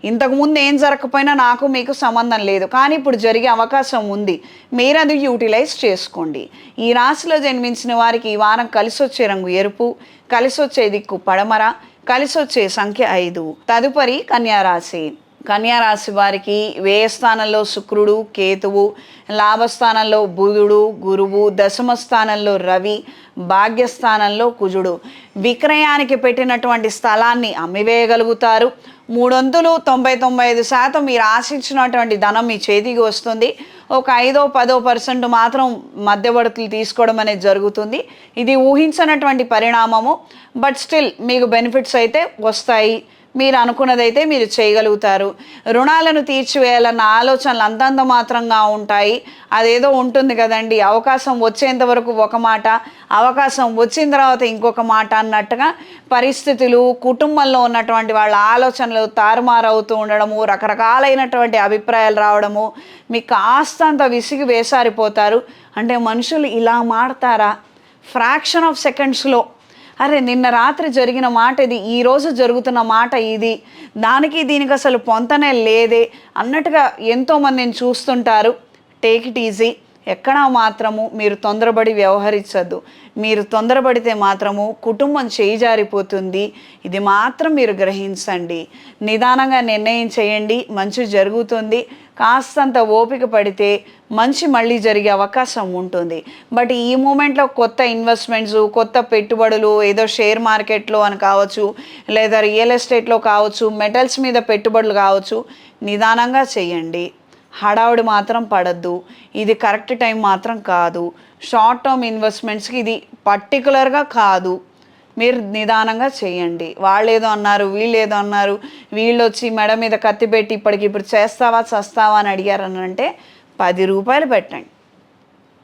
ఇంతకుముందు ఏం జరగకపోయినా నాకు మీకు సంబంధం లేదు, కానీ ఇప్పుడు జరిగే అవకాశం ఉంది, మీరు అది యూటిలైజ్ చేసుకోండి. ఈ రాశిలో జన్మించిన వారికి ఈ వారం కలిసొచ్చే రంగు ఎరుపు, కలిసొచ్చే దిక్కు పడమర, కలిసొచ్చే సంఖ్య 5. తదుపరి కన్యారాశి. కన్యారాశి వారికి వ్యయ స్థానంలో శుక్రుడు, కేతువు, లాభస్థానంలో బుధుడు, గురువు, దశమ స్థానంలో రవి, భాగ్యస్థానంలో కుజుడు. విక్రయానికి పెట్టినటువంటి స్థలాన్ని అమ్మివేయగలుగుతారు. 399% మీరు ఆశించినటువంటి ధనం మీ చేతికి వస్తుంది. ఒక 5-10% మాత్రం మధ్యవర్తులు తీసుకోవడం అనేది జరుగుతుంది. ఇది ఊహించినటువంటి పరిణామము, బట్ స్టిల్ మీకు బెనిఫిట్స్ అయితే వస్తాయి. మీరు అనుకున్నదైతే మీరు చేయగలుగుతారు. రుణాలను తీర్చివేయాలన్న ఆలోచనలు అంతంత మాత్రంగా ఉంటాయి. అదేదో ఉంటుంది కదండి, అవకాశం వచ్చేంత వరకు ఒక మాట, అవకాశం వచ్చిన తర్వాత ఇంకొక మాట అన్నట్టుగా పరిస్థితులు, కుటుంబంలో ఉన్నటువంటి వాళ్ళ ఆలోచనలు తారుమారవుతూ ఉండడము, రకరకాలైనటువంటి అభిప్రాయాలు రావడము, మీకు కాస్తంత విసిగి వేసారిపోతారు. అంటే మనుషులు ఇలా మాడతారా ఫ్రాక్షన్ ఆఫ్ సెకండ్స్లో, అరే నిన్న రాత్రి జరిగిన మాట ఇది, ఈరోజు జరుగుతున్న మాట ఇది, దానికి దీనికి అసలు పొంతనే లేదే అన్నట్టుగా ఎంతోమందిని చూస్తుంటారు. Take it easy. ఎక్కడా మాత్రము మీరు తొందరపడి వ్యవహరించద్దు. మీరు తొందరపడితే మాత్రము కుటుంబం చేయిజారిపోతుంది. ఇది మాత్రం మీరు గ్రహించండి. నిదానంగా నిర్ణయం చేయండి, మంచి జరుగుతుంది. కాస్తంత ఓపిక పడితే మంచి మళ్ళీ జరిగే అవకాశం ఉంటుంది. బట్ ఈ మూమెంట్లో కొత్త ఇన్వెస్ట్మెంట్స్, కొత్త పెట్టుబడులు, ఏదో షేర్ మార్కెట్లో అని కావచ్చు, లేదా రియల్ ఎస్టేట్లో కావచ్చు, మెటల్స్ మీద పెట్టుబడులు కావచ్చు, నిదానంగా చేయండి. హడావుడి మాత్రం పడద్దు. ఇది కరెక్ట్ టైం మాత్రం కాదు. షార్ట్ టర్మ్ ఇన్వెస్ట్మెంట్స్కి ఇది పర్టికులర్గా కాదు. మీరు నిదానంగా చేయండి. వాళ్ళేదో అన్నారు, వీళ్ళేదో అన్నారు, వీళ్ళు వచ్చి మెడ మీద కత్తి పెట్టి ఇప్పటికిప్పుడు చేస్తావా చస్తావా అని అడిగారని అంటే 10 రూపాయలు పెట్టండి.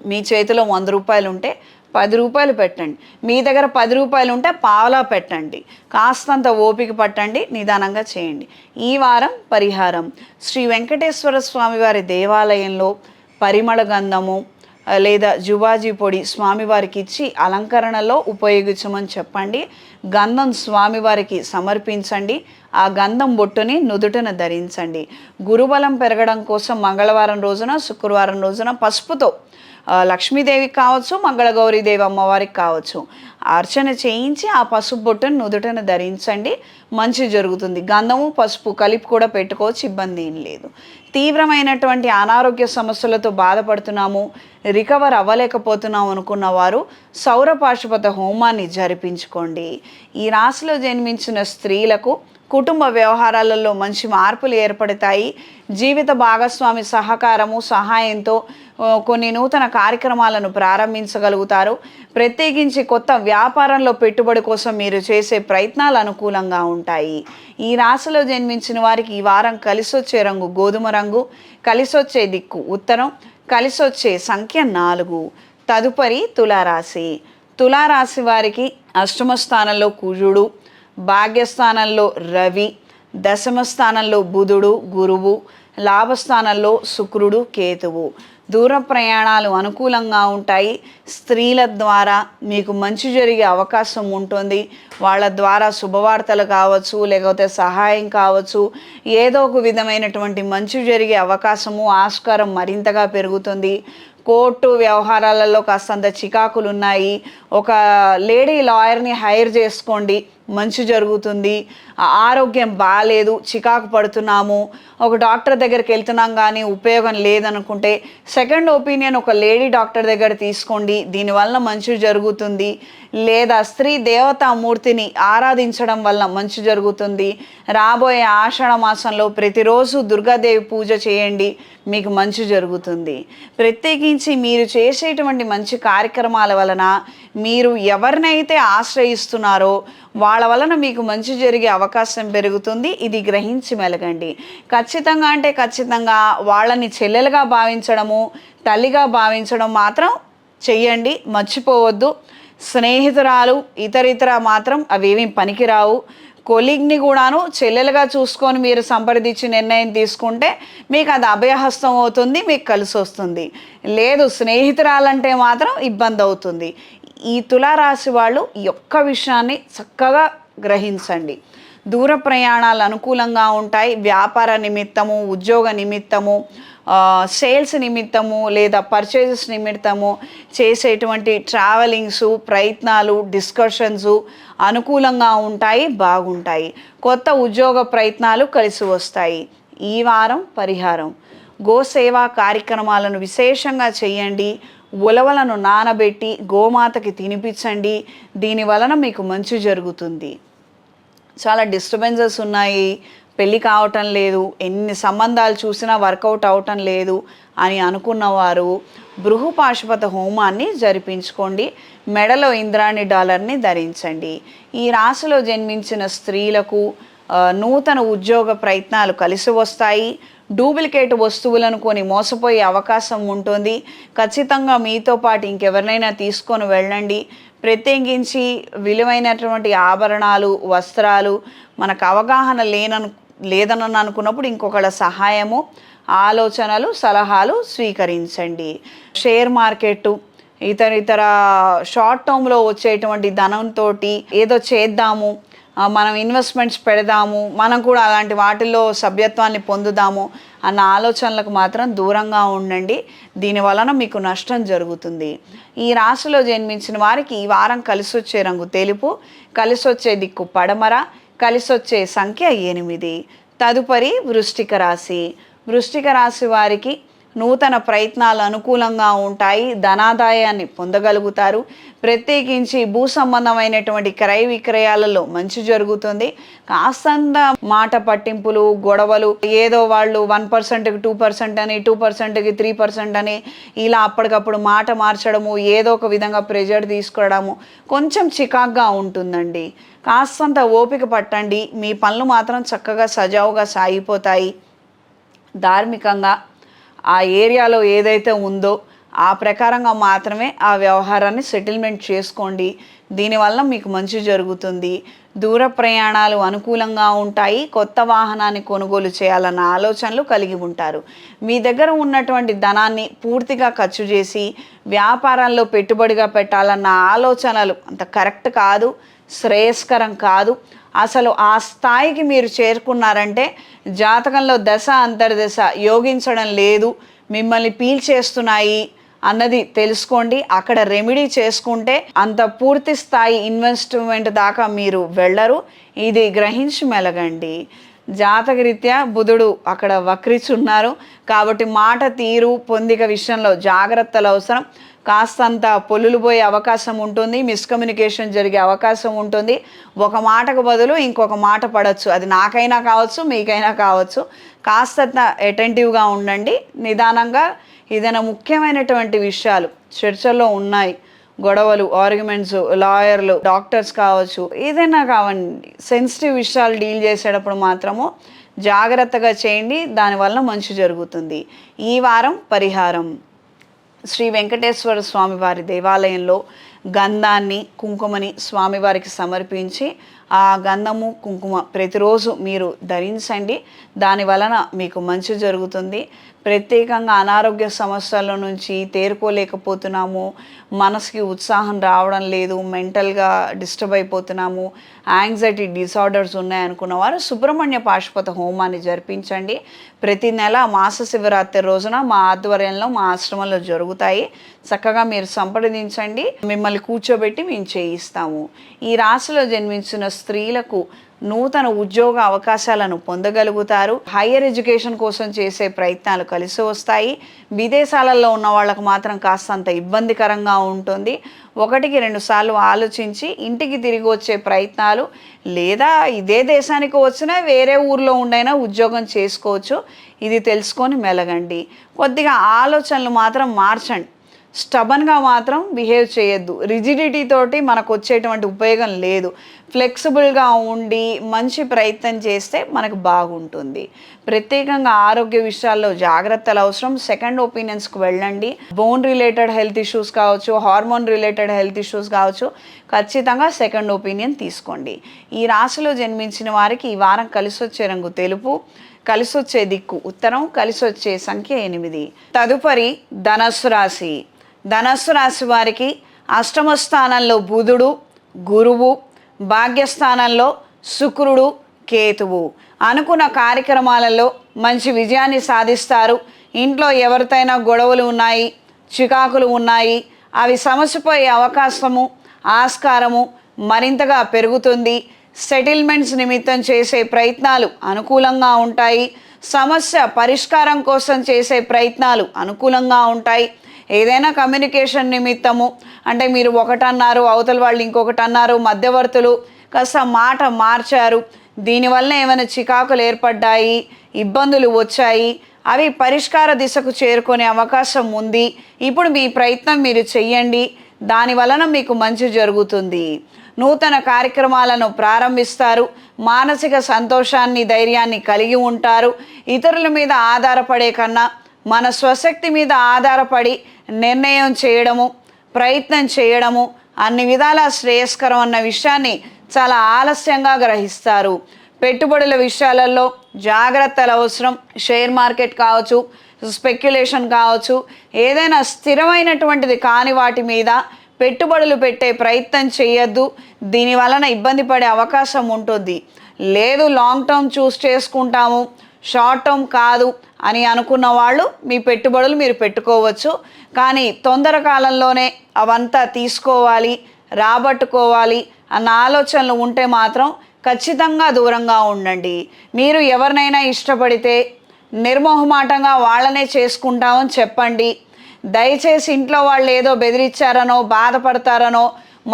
మీ చేతిలో 100 రూపాయలు ఉంటే 10 రూపాయలు పెట్టండి. మీ దగ్గర 10 రూపాయలు ఉంటే పావలా పెట్టండి. కాస్తంత ఓపిక పట్టండి, నిదానంగా చేయండి. ఈ వారం పరిహారం, శ్రీ వెంకటేశ్వర స్వామి వారి దేవాలయంలో పరిమళ గంధము లేదా జువాజీ పొడి స్వామివారికి ఇచ్చి అలంకరణలో ఉపయోగించమని చెప్పండి. గంధం స్వామివారికి సమర్పించండి. ఆ గంధం బొట్టుని నుదుటన ధరించండి. గురుబలం పెరగడం కోసం మంగళవారం రోజున, శుక్రవారం రోజున పసుపుతో లక్ష్మీదేవికి కావచ్చు, మంగళగౌరీదేవి అమ్మవారికి కావచ్చు అర్చన చేయించి ఆ పసుపు బొట్టును నుదుటను ధరించండి. మంచి జరుగుతుంది. గంధము పసుపు కలిపి కూడా పెట్టుకోవచ్చు, ఇబ్బంది ఏం లేదు. తీవ్రమైనటువంటి అనారోగ్య సమస్యలతో బాధపడుతున్నాము, రికవర్ అవ్వలేకపోతున్నాం అనుకున్న వారు సౌర పాశుపత హోమాన్ని జరిపించుకోండి. ఈ రాశిలో జన్మించిన స్త్రీలకు కుటుంబ వ్యవహారాలలో మంచి మార్పులు ఏర్పడతాయి. జీవిత భాగస్వామి సహకారము, సహాయంతో కొన్ని నూతన కార్యక్రమాలను ప్రారంభించగలుగుతారు. ప్రత్యేకించి కొత్త వ్యాపారంలో పెట్టుబడి కోసం మీరు చేసే ప్రయత్నాలు అనుకూలంగా ఉంటాయి. ఈ రాశిలో జన్మించిన వారికి ఈ వారం కలిసొచ్చే రంగు గోధుమ రంగు, కలిసొచ్చే దిక్కు ఉత్తరం, కలిసొచ్చే సంఖ్య 4. తదుపరి తులారాశి. తులారాశి వారికి అష్టమ స్థానంలో కుజుడు, భాగ్యస్థానంలో రవి, దశమ స్థానంలో బుధుడు గురువు, లాభస్థానంలో శుక్రుడు కేతువు. దూర ప్రయాణాలు అనుకూలంగా ఉంటాయి. స్త్రీల ద్వారా మీకు మంచి జరిగే అవకాశం ఉంటుంది. వాళ్ళ ద్వారా శుభవార్తలు కావచ్చు, లేకపోతే సహాయం కావచ్చు, ఏదో ఒక విధమైనటువంటి మంచి జరిగే అవకాశము, ఆస్కారం మరింతగా పెరుగుతుంది. కోర్టు వ్యవహారాలలో కాస్తంత చికాకులు ఉన్నాయి. ఒక లేడీ లాయర్ని హైర్ చేసుకోండి, మంచి జరుగుతుంది. ఆరోగ్యం బాగాలేదు, చికాకు పడుతున్నాము, ఒక డాక్టర్ దగ్గరికి వెళ్తున్నాం కానీ ఉపయోగం లేదనుకుంటే సెకండ్ ఒపీనియన్ ఒక లేడీ డాక్టర్ దగ్గర తీసుకోండి, దీనివల్ల మంచి జరుగుతుంది. లేదా స్త్రీ దేవతామూర్తిని ఆరాధించడం వల్ల మంచి జరుగుతుంది. రాబోయే ఆషాఢ మాసంలో ప్రతిరోజు దుర్గాదేవి పూజ చేయండి, మీకు మంచి జరుగుతుంది. ప్రత్యేకించి మీరు చేసేటువంటి మంచి కార్యక్రమాల వలన మీరు ఎవరినైతే ఆశ్రయిస్తున్నారో వాళ్ళ వలన మీకు మంచి జరిగే అవకాశం పెరుగుతుంది. ఇది గ్రహించి మెలగండి. ఖచ్చితంగా అంటే ఖచ్చితంగా వాళ్ళని చెల్లెలుగా భావించడము, తల్లిగా భావించడం మాత్రం చెయ్యండి, మర్చిపోవద్దు. స్నేహితురాలు ఇతరితర మాత్రం అవేమీ పనికిరావు. కొలీగ్ని కూడాను చెల్లెలుగా చూసుకొని మీరు సంప్రదించి నిర్ణయం తీసుకుంటే మీకు అది అభయహస్తం అవుతుంది, మీకు కలిసి వస్తుంది. లేదు స్నేహితురాలంటే మాత్రం ఇబ్బంది అవుతుంది. ఈ తులారాశి వాళ్ళు ఈ ఒక్క విషయాన్ని చక్కగా గ్రహించండి. దూర ప్రయాణాలు అనుకూలంగా ఉంటాయి. వ్యాపార నిమిత్తము, ఉద్యోగ నిమిత్తము, సేల్స్ నిమిత్తము లేదా పర్చేజెస్ నిమిత్తము చేసేటువంటి ట్రావెలింగ్సు, ప్రయత్నాలు, డిస్కషన్సు అనుకూలంగా ఉంటాయి, బాగుంటాయి. కొత్త ఉద్యోగ ప్రయత్నాలు కలిసి వస్తాయి. ఈ వారం పరిహారం, గోసేవా కార్యక్రమాలను విశేషంగా చేయండి. ఉలవలను నానబెట్టి గోమాతకి తినిపించండి. దీని వలన మీకు మంచి జరుగుతుంది. చాలా డిస్టర్బెన్సెస్ ఉన్నాయి, పెళ్ళి కావటం లేదు, ఎన్ని సంబంధాలు చూసినా వర్కౌట్ అవటం లేదు అని అనుకున్నవారు బృహపాశుపత హోమాన్ని జరిపించుకోండి. మెడలో ఇంద్రాణి డాలర్ని ధరించండి. ఈ రాశిలో జన్మించిన స్త్రీలకు నూతన ఉద్యోగ ప్రయత్నాలు కలిసి వస్తాయి. డూప్లికేట్ వస్తువులను కొని మోసపోయే అవకాశం ఉంటుంది. ఖచ్చితంగా మీతో పాటు ఇంకెవరినైనా తీసుకొని వెళ్ళండి. ప్రత్యేకించి విలువైనటువంటి ఆభరణాలు, వస్త్రాలు మనకు అవగాహన లేదని అనుకున్నప్పుడు ఇంకొకళ్ళ సహాయము, ఆలోచనలు, సలహాలు స్వీకరించండి. షేర్ మార్కెట్, ఇతర షార్ట్ టర్మ్లో వచ్చేటువంటి ధనంతో ఏదో చేద్దాము, మనం ఇన్వెస్ట్మెంట్స్ పెడదాము, మనం కూడా అలాంటి వాటిల్లో సభ్యత్వాన్ని పొందుదాము అన్న ఆలోచనలకు మాత్రం దూరంగా ఉండండి. దీనివలన మీకు నష్టం జరుగుతుంది. ఈ రాశిలో జన్మించిన వారికి ఈ వారం కలిసొచ్చే రంగు తెలుపు, కలిసొచ్చే దిక్కు పడమర, కలిసొచ్చే సంఖ్య 8. తదుపరి వృశ్చిక రాశి. వృశ్చిక రాశి వారికి నూతన ప్రయత్నాలు అనుకూలంగా ఉంటాయి. ధనాదాయాన్ని పొందగలుగుతారు. ప్రత్యేకించి భూ సంబంధమైనటువంటి క్రయ విక్రయాలలో మంచి జరుగుతుంది. కాస్తంత మాట పట్టింపులు, గొడవలు, ఏదో వాళ్ళు 1%కి 2% అని, 2%కి 3% అని ఇలా అప్పటికప్పుడు మాట మార్చడము, ఏదో ఒక విధంగా ప్రెజర్ తీసుకోవడము కొంచెం చికాగ్గా ఉంటుందండి. కాస్తంత ఓపిక పట్టండి. మీ పనులు మాత్రం చక్కగా సజావుగా సాగిపోతాయి. ధార్మికంగా ఆ ఏరియాలో ఏదైతే ఉందో ఆ ప్రకారంగా మాత్రమే ఆ వ్యవహారాన్ని సెటిల్మెంట్ చేసుకోండి. దీనివల్ల మీకు మంచి జరుగుతుంది. దూర ప్రయాణాలు అనుకూలంగా ఉంటాయి. కొత్త వాహనాన్ని కొనుగోలు చేయాలన్న ఆలోచనలు కలిగి ఉంటారు. మీ దగ్గర ఉన్నటువంటి ధనాన్ని పూర్తిగా ఖర్చు చేసి వ్యాపారాల్లో పెట్టుబడిగా పెట్టాలన్న ఆలోచనలు అంత కరెక్ట్ కాదు, శ్రేయస్కరం కాదు. అసలు ఆ స్థాయికి మీరు చేరుకున్నారంటే జాతకంలో దశ అంతర్దశ యోగించడం లేదు, మిమ్మల్ని పీల్చేస్తున్నాయి అన్నది తెలుసుకోండి. అక్కడ రెమెడీ చేసుకుంటే అంత పూర్తి స్థాయి ఇన్వెస్ట్మెంట్ దాకా మీరు వెళ్ళరు. ఇది గ్రహించి మెలగండి. జాతకరీత్యా బుధుడు అక్కడ వక్రిచున్నారు కాబట్టి మాట తీరు, పొందిక విషయంలో జాగ్రత్తలు అవసరం. కాస్తంత పొల్లులు పోయే అవకాశం ఉంటుంది. మిస్కమ్యూనికేషన్ జరిగే అవకాశం ఉంటుంది. ఒక మాటకు బదులు ఇంకొక మాట పడవచ్చు. అది నాకైనా కావచ్చు, మీకైనా కావచ్చు. కాస్తంత అటెంటివ్గా ఉండండి. నిదానంగా ఏదైనా ముఖ్యమైనటువంటి విషయాలు చర్చల్లో ఉన్నాయి, గొడవలు, ఆర్గ్యుమెంట్స్, లాయర్లు, డాక్టర్స్ కావచ్చు, ఏదైనా కావండి, సెన్సిటివ్ విషయాలు డీల్ చేసేటప్పుడు మాత్రము జాగ్రత్తగా చేయండి. దానివల్ల మంచి జరుగుతుంది. ఈ వారం పరిహారం: శ్రీ వెంకటేశ్వర స్వామివారి దేవాలయంలో గంధాన్ని, కుంకుమని స్వామివారికి సమర్పించి ఆ గంధము, కుంకుమ ప్రతిరోజు మీరు ధరించండి. దాని వలన మీకు మంచి జరుగుతుంది. ప్రత్యేకంగా అనారోగ్య సమస్యల నుంచి తేరుకోలేకపోతున్నాము, మనసుకి ఉత్సాహం రావడం లేదు, మెంటల్గా డిస్టర్బ్ అయిపోతున్నాము, యాంగ్జైటీ డిసార్డర్స్ ఉన్నాయనుకున్న వారు సుబ్రహ్మణ్య పాశుపత హోమాన్ని జరిపించండి. ప్రతి నెల మాస శివరాత్రి రోజున మా ఆధ్వర్యంలో, మా ఆశ్రమంలో జరుగుతాయి. చక్కగా మీరు సంప్రదించండి, మిమ్మల్ని కూర్చోబెట్టి మేము చేయిస్తాము. ఈ రాశిలో జన్మించిన స్త్రీలకు నూతన ఉద్యోగ అవకాశాలను పొందగలుగుతారు. హయ్యర్ ఎడ్యుకేషన్ కోసం చేసే ప్రయత్నాలు కలిసి వస్తాయి. విదేశాలలో ఉన్న వాళ్ళకు మాత్రం కాస్తంత ఇబ్బందికరంగా ఉంటుంది. 1-2 సార్లు ఆలోచించి ఇంటికి తిరిగి వచ్చే ప్రయత్నాలు, లేదా ఇదే దేశానికి వచ్చినా వేరే ఊర్లో ఉండైనా ఉద్యోగం చేసుకోవచ్చు. ఇది తెలుసుకొని మెలగండి. కొద్దిగా ఆలోచనలు మాత్రం మార్చండి. స్టబన్గా మాత్రం బిహేవ్ చేయొద్దు. రిజిడిటీ తోటి మనకు వచ్చేటువంటి ఉపయోగం లేదు. ఫ్లెక్సిబుల్గా ఉండి మంచి ప్రయత్నం చేస్తే మనకు బాగుంటుంది. ప్రత్యేకంగా ఆరోగ్య విషయాల్లో జాగ్రత్తలు అవసరం. సెకండ్ ఒపీనియన్స్కి వెళ్ళండి. బోన్ రిలేటెడ్ హెల్త్ ఇష్యూస్ కావచ్చు, హార్మోన్ రిలేటెడ్ హెల్త్ ఇష్యూస్ కావచ్చు, ఖచ్చితంగా సెకండ్ ఒపీనియన్ తీసుకోండి. ఈ రాశిలో జన్మించిన వారికి ఈ వారం కలిసొచ్చే రంగు తెలుపు, కలిసొచ్చే దిక్కు ఉత్తరం, కలిసొచ్చే సంఖ్య 8. తదుపరి ధనస్సు రాశి. ధనస్సు రాశి వారికి అష్టమ స్థానంలో బుధుడు, గురువు, భాగ్యస్థానంలో శుక్రుడు, కేతువు. అనుకున్న కార్యక్రమాలలో మంచి విజయాన్ని సాధిస్తారు. ఇంట్లో ఎవరితోనైనా గొడవలు ఉన్నాయి, చికాకులు ఉన్నాయి, అవి సమసిపోయే అవకాశము, ఆస్కారము మరింతగా పెరుగుతుంది. సెటిల్మెంట్స్ నిమిత్తం చేసే ప్రయత్నాలు అనుకూలంగా ఉంటాయి. సమస్య పరిష్కారం కోసం చేసే ప్రయత్నాలు అనుకూలంగా ఉంటాయి. ఏదైనా కమ్యూనికేషన్ నిమిత్తము, అంటే మీరు ఒకటి అన్నారు, అవతల వాళ్ళు ఇంకొకటి అన్నారు, మధ్యవర్తులు కాస్త మాట మార్చారు, దీనివల్ల ఏమైనా చికాకులు ఏర్పడ్డాయి, ఇబ్బందులు వచ్చాయి, అవి పరిష్కార దిశకు చేరుకునే అవకాశం ఉంది. ఇప్పుడు మీ ప్రయత్నం మీరు చెయ్యండి. దాని వలన మీకు మంచి జరుగుతుంది. నూతన కార్యక్రమాలను ప్రారంభిస్తారు. మానసిక సంతోషాన్ని, ధైర్యాన్ని కలిగి ఉంటారు. ఇతరుల మీద ఆధారపడే కన్నా మన స్వశక్తి మీద ఆధారపడి నిర్ణయం చేయడము, ప్రయత్నం చేయడము అన్ని విధాలా శ్రేయస్కరం అన్న విషయాన్ని చాలా ఆలస్యంగా గ్రహిస్తారు. పెట్టుబడుల విషయాలలో జాగ్రత్తలు అవసరం. షేర్ మార్కెట్ కావచ్చు, స్పెక్యులేషన్ కావచ్చు, ఏదైనా స్థిరమైనటువంటిది కాని వాటి మీద పెట్టుబడులు పెట్టే ప్రయత్నం చేయొద్దు. దీని వలన ఇబ్బంది పడే అవకాశం ఉంటుంది. లేదు లాంగ్ టర్మ్ చూస్ చేసుకుంటాము, షార్ట్ టర్మ్ కాదు అని అనుకున్న వాళ్ళు మీ పెట్టుబడులు మీరు పెట్టుకోవచ్చు. కానీ తొందర కాలంలోనే అవంతా తీసుకోవాలి, రాబట్టుకోవాలి అన్న ఆలోచనలు ఉంటే మాత్రం ఖచ్చితంగా దూరంగా ఉండండి. మీరు ఎవరినైనా ఇష్టపడితే నిర్మోహమాటంగా వాళ్ళనే చేసుకుంటామని చెప్పండి. దయచేసి ఇంట్లో వాళ్ళు ఏదో బెదిరించారనో, బాధపడతారనో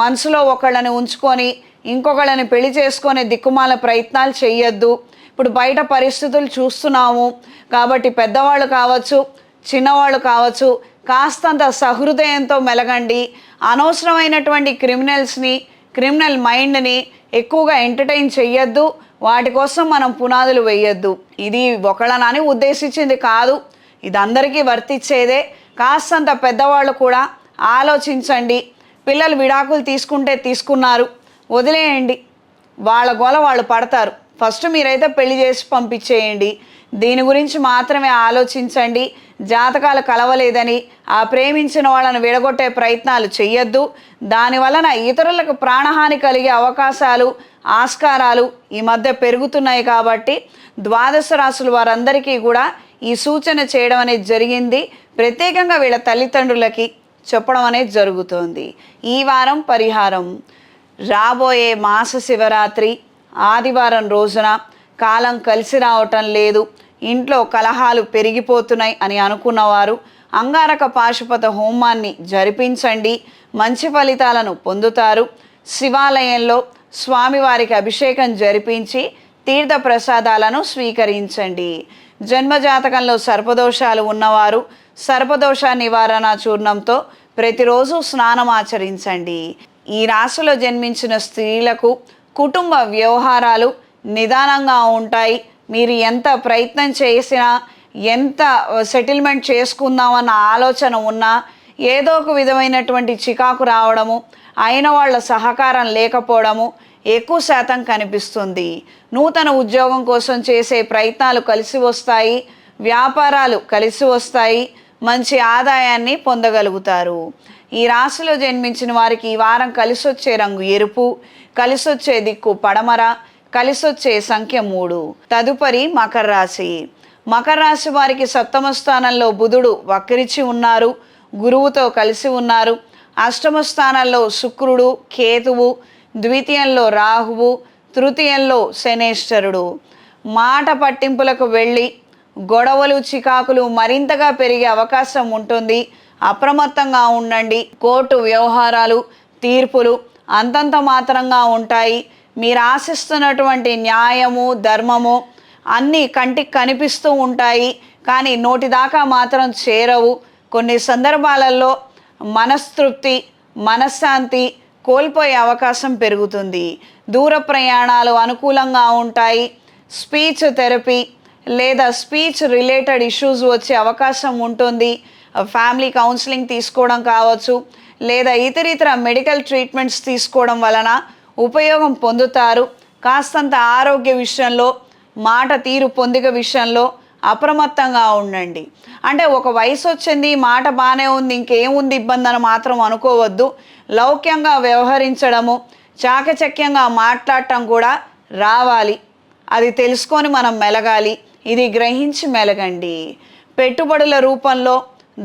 మనసులో ఒకళ్ళని ఉంచుకొని ఇంకొకళ్ళని పెళ్లి చేసుకునే దిక్కుమాల ప్రయత్నాలు చేయొద్దు. ఇప్పుడు బయట పరిస్థితులు చూస్తున్నాము కాబట్టి పెద్దవాళ్ళు కావచ్చు, చిన్నవాళ్ళు కావచ్చు, కాస్తంత సహృదయంతో మెలగండి. అనవసరమైనటువంటి క్రిమినల్ మైండ్ని ఎక్కువగా ఎంటర్టైన్ చెయ్యొద్దు. వాటి కోసం మనం పునాదులు వేయొద్దు. ఇది ఒకళ్ళనని ఉద్దేశించింది కాదు, ఇది అందరికీ వర్తించేదే. కాస్తంత పెద్దవాళ్ళు కూడా ఆలోచించండి. పిల్లలు విడాకులు తీసుకుంటే తీసుకున్నారు, వదిలేయండి. వాళ్ళ గోల వాళ్ళు పడతారు. ఫస్ట్ మీరైతే పెళ్లి చేసి పంపించేయండి. దీని గురించి మాత్రమే ఆలోచించండి. జాతకాలు కలవలేదని ఆ ప్రేమించిన వాళ్ళను విడగొట్టే ప్రయత్నాలు చెయ్యొద్దు. దానివలన ఇతరులకు ప్రాణహాని కలిగే అవకాశాలు, ఆస్కారాలు ఈ మధ్య పెరుగుతున్నాయి. కాబట్టి ద్వాదశ రాశుల వారందరికీ కూడా ఈ సూచన చేయడం అనేది జరిగింది. ప్రత్యేకంగా వీళ్ళ తల్లిదండ్రులకి చెప్పడం అనేది జరుగుతోంది. ఈ వారం పరిహారం: రాబోయే మాస శివరాత్రి ఆదివారం రోజున కాలం కలిసి రావటం లేదు, ఇంట్లో కలహాలు పెరిగిపోతున్నాయి అని అనుకున్నవారు అంగారక పాశుపత హోమాన్ని జరిపించండి. మంచి ఫలితాలను పొందుతారు. శివాలయంలో స్వామివారికి అభిషేకం జరిపించి తీర్థ ప్రసాదాలను స్వీకరించండి. జన్మజాతకంలో సర్పదోషాలు ఉన్నవారు సర్పదోష నివారణ చూర్ణంతో ప్రతిరోజు స్నానం ఆచరించండి. ఈ రాశిలో జన్మించిన స్త్రీలకు కుటుంబ వ్యవహారాలు నిదానంగా ఉంటాయి. మీరు ఎంత ప్రయత్నం చేసినా, ఎంత సెటిల్మెంట్ చేసుకుందామన్న ఆలోచన ఉన్నా ఏదో ఒక విధమైనటువంటి చికాకు రావడము, అయిన వాళ్ళ సహకారం లేకపోవడము ఎక్కువ శాతం కనిపిస్తుంది. నూతన ఉద్యోగం కోసం చేసే ప్రయత్నాలు కలిసి వస్తాయి. వ్యాపారాలు కలిసి వస్తాయి. మంచి ఆదాయాన్ని పొందగలుగుతారు. ఈ రాశిలో జన్మించిన వారికి ఈ వారం కలిసొచ్చే రంగు ఎరుపు, కలిసొచ్చే దిక్కు పడమర, కలిసొచ్చే సంఖ్య 3. తదుపరి మకర రాశి. మకర రాశి వారికి సప్తమ స్థానంలో బుధుడు వక్రించి ఉన్నారు, గురువుతో కలిసి ఉన్నారు. అష్టమ స్థానంలో శుక్రుడు, కేతువు, ద్వితీయంలో రాహువు, తృతీయంలో శనేశ్వరుడు. మాట పట్టింపులకు వెళ్ళి గొడవలు, చికాకులు మరింతగా పెరిగే అవకాశం ఉంటుంది. అప్రమత్తంగా ఉండండి. కోర్టు వ్యవహారాలు, తీర్పులు అంతంత మాత్రంగా ఉంటాయి. మీరు ఆశిస్తున్నటువంటి న్యాయము, ధర్మము అన్నీ కంటికి కనిపిస్తూ ఉంటాయి, కానీ నోటి దాకా మాత్రం చేరవు. కొన్ని సందర్భాలలో మనస్తృప్తి, మనశ్శాంతి కోల్పోయే అవకాశం పెరుగుతుంది. దూర ప్రయాణాలు అనుకూలంగా ఉంటాయి. స్పీచ్ థెరపీ లేదా స్పీచ్ రిలేటెడ్ ఇష్యూస్ వచ్చే అవకాశం ఉంటుంది. ఫ్యామిలీ కౌన్సిలింగ్ తీసుకోవడం కావచ్చు, లేదా ఇతర మెడికల్ ట్రీట్మెంట్స్ తీసుకోవడం వలన ఉపయోగం పొందుతారు. కాస్తంత ఆరోగ్య విషయంలో, మాట తీరు పొందిక విషయంలో అప్రమత్తంగా ఉండండి. అంటే ఒక వయసు వచ్చింది, మాట బాగానే ఉంది, ఇంకేముంది ఇబ్బంది అని మాత్రం అనుకోవద్దు. లౌక్యంగా వ్యవహరించడము, చాకచక్యంగా మాట్లాడటం కూడా రావాలి. అది తెలుసుకొని మనం మెలగాలి. ఇది గ్రహించి మెలగండి. పెట్టుబడుల రూపంలో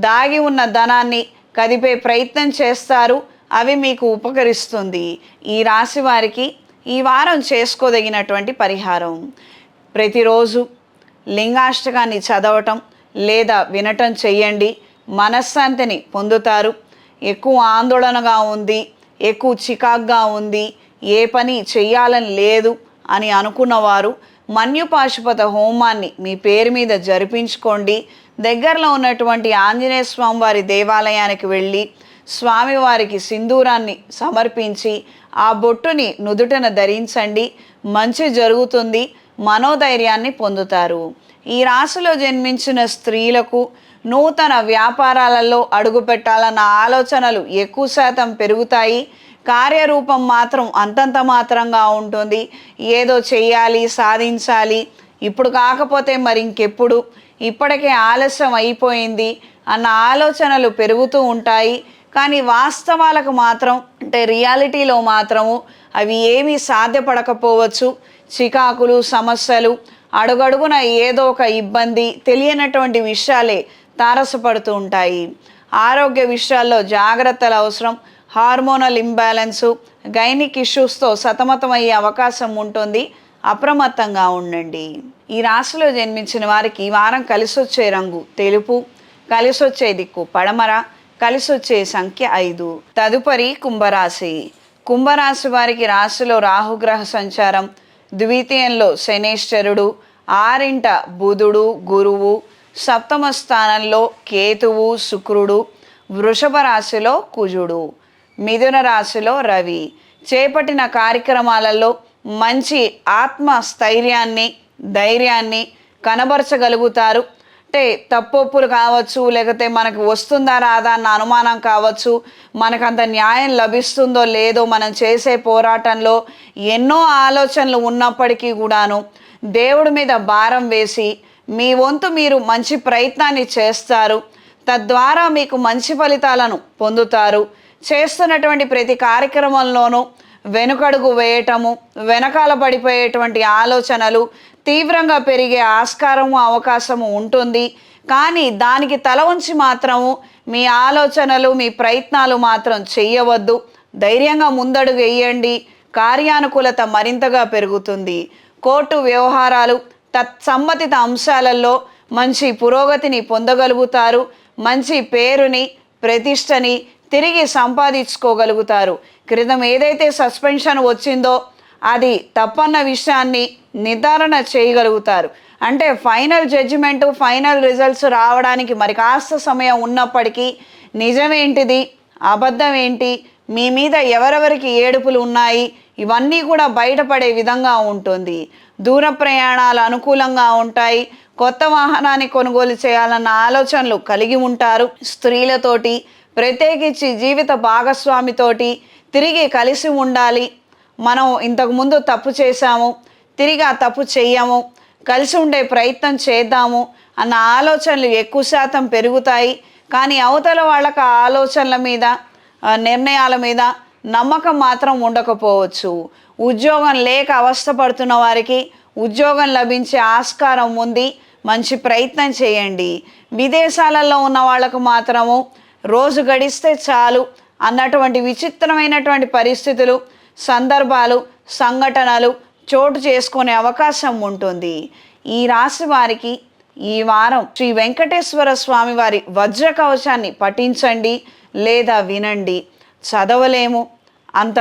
దాగి ఉన్న ధనాన్ని కదిపే ప్రయత్నం చేస్తారు. అవి మీకు ఉపకరిస్తుంది. ఈ రాశి వారికి ఈ వారం చేసుకోదగినటువంటి పరిహారం: ప్రతిరోజు లింగాష్టకాన్ని చదవటం లేదా వినటం చెయ్యండి. మనశ్శాంతిని పొందుతారు. ఎక్కువ ఆందోళనగా ఉంది, ఎక్కువ చికాగ్గా ఉంది, ఏ పని చెయ్యాలని లేదు అని అనుకున్నవారు మన్యుపాశుపత హోమాన్ని మీ పేరు మీద జరిపించుకోండి. దగ్గరలో ఉన్నటువంటి ఆంజనేయ స్వామి వారి దేవాలయానికి వెళ్ళి స్వామివారికి సింధూరాన్ని సమర్పించి ఆ బొట్టుని నుదుటన ధరించండి. మంచి జరుగుతుంది, మనోధైర్యాన్ని పొందుతారు. ఈ రాశిలో జన్మించిన స్త్రీలకు నూతన వ్యాపారాలలో అడుగుపెట్టాలన్న ఆలోచనలు ఎక్కువ శాతం పెరుగుతాయి. కార్యరూపం మాత్రం అంతంత మాత్రంగా ఉంటుంది. ఏదో చెయ్యాలి, సాధించాలి, ఇప్పుడు కాకపోతే మరి ఇంకెప్పుడు, ఇప్పటికే ఆలస్యం అయిపోయింది అన్న ఆలోచనలు పెరుగుతూ ఉంటాయి. కానీ వాస్తవాలకు మాత్రం, అంటే రియాలిటీలో మాత్రము అవి ఏమీ సాధ్యపడకపోవచ్చు. చికాకులు, సమస్యలు, అడుగడుగున ఏదో ఒక ఇబ్బంది, తెలియనటువంటి విషయాలే తారసపడుతూ ఉంటాయి. ఆరోగ్య విషయాల్లో జాగ్రత్తలు అవసరం. హార్మోనల్ ఇంబ్యాలెన్సు, గైనిక్ ఇష్యూస్తో సతమతమయ్యే అవకాశం ఉంటుంది. అప్రమత్తంగా ఉండండి. ఈ రాశిలో జన్మించిన వారికి ఈ వారం కలిసొచ్చే రంగు తెలుపు, కలిసొచ్చే దిక్కు పడమర, కలిసొచ్చే సంఖ్య 5. తదుపరి కుంభరాశి. కుంభరాశి వారికి రాశిలో రాహుగ్రహ సంచారం, ద్వితీయంలో శనేశ్వరుడు, 6వ బుధుడు గురువు, సప్తమ స్థానంలో కేతువు శుక్రుడు, వృషభ రాశిలో కుజుడు, మిథున రాశిలో రవి. చేపట్టిన కార్యక్రమాలలో మంచి ఆత్మస్థైర్యాన్ని, ధైర్యాన్ని కనబరచగలుగుతారు. అంటే తప్పొప్పులు కావచ్చు, లేకపోతే మనకు వస్తుందా రాదా అన్న అనుమానం కావచ్చు, మనకంత న్యాయం లభిస్తుందో లేదో మనం చేసే పోరాటంలో ఎన్నో ఆలోచనలు ఉన్నప్పటికీ కూడాను దేవుడి మీద భారం వేసి మీ వంతు మీరు మంచి ప్రయత్నాన్ని చేస్తారు. తద్వారా మీకు మంచి ఫలితాలను పొందుతారు. చేస్తున్నటువంటి ప్రతి కార్యక్రమంలోనూ వెనుకడుగు వేయటము, వెనకాల పడిపోయేటువంటి ఆలోచనలు తీవ్రంగా పెరిగే ఆస్కారము, అవకాశము ఉంటుంది. కానీ దానికి తల ఉంచి మాత్రము మీ ఆలోచనలు, మీ ప్రయత్నాలు మాత్రం చెయ్యవద్దు. ధైర్యంగా ముందడుగు వేయండి. కార్యానుకూలత మరింతగా పెరుగుతుంది. కోర్టు వ్యవహారాలు, తత్సంబంధిత అంశాలలో మంచి పురోగతిని పొందగలుగుతారు. మంచి పేరుని, ప్రతిష్టని తిరిగి సంపాదించుకోగలుగుతారు. క్రితం ఏదైతే సస్పెన్షన్ వచ్చిందో అది తప్పన్న విషయాన్ని నిర్ధారణ చేయగలుగుతారు. అంటే ఫైనల్ జడ్జిమెంటు, ఫైనల్ రిజల్ట్స్ రావడానికి మరి కాస్త సమయం ఉన్నప్పటికీ నిజమేంటిది, అబద్ధం ఏంటి, మీ మీద ఎవరెవరికి ఏడుపులు ఉన్నాయి, ఇవన్నీ కూడా బయటపడే విధంగా ఉంటుంది. దూర ప్రయాణాలు అనుకూలంగా ఉంటాయి. కొత్త వాహనాన్ని కొనుగోలు చేయాలన్న ఆలోచనలు కలిగి ఉంటారు. స్త్రీలతోటి, ప్రత్యేకించి జీవిత భాగస్వామితోటి తిరిగి కలిసి ఉండాలి. మనం ఇంతకుముందు తప్పు చేశాము, తిరిగి ఆ తప్పు చెయ్యము, కలిసి ఉండే ప్రయత్నం చేద్దాము అన్న ఆలోచనలు ఎక్కువ శాతం పెరుగుతాయి. కానీ అవతల వాళ్ళకి ఆ ఆలోచనల మీద, నిర్ణయాల మీద నమ్మకం మాత్రం ఉండకపోవచ్చు. ఉద్యోగం లేక అవస్థపడుతున్న వారికి ఉద్యోగం లభించే ఆస్కారం ఉంది. మంచి ప్రయత్నం చేయండి. విదేశాలలో ఉన్న వాళ్ళకు మాత్రము రోజు గడిస్తే చాలు అన్నటువంటి విచిత్రమైనటువంటి పరిస్థితులు, సందర్భాలు, సంఘటనలు చోటు చేసుకునే అవకాశం ఉంటుంది. ఈ రాశి వారికి ఈ వారం శ్రీ వెంకటేశ్వర స్వామి వారి వజ్ర కవచాన్ని పఠించండి లేదా వినండి. చదవలేము, అంత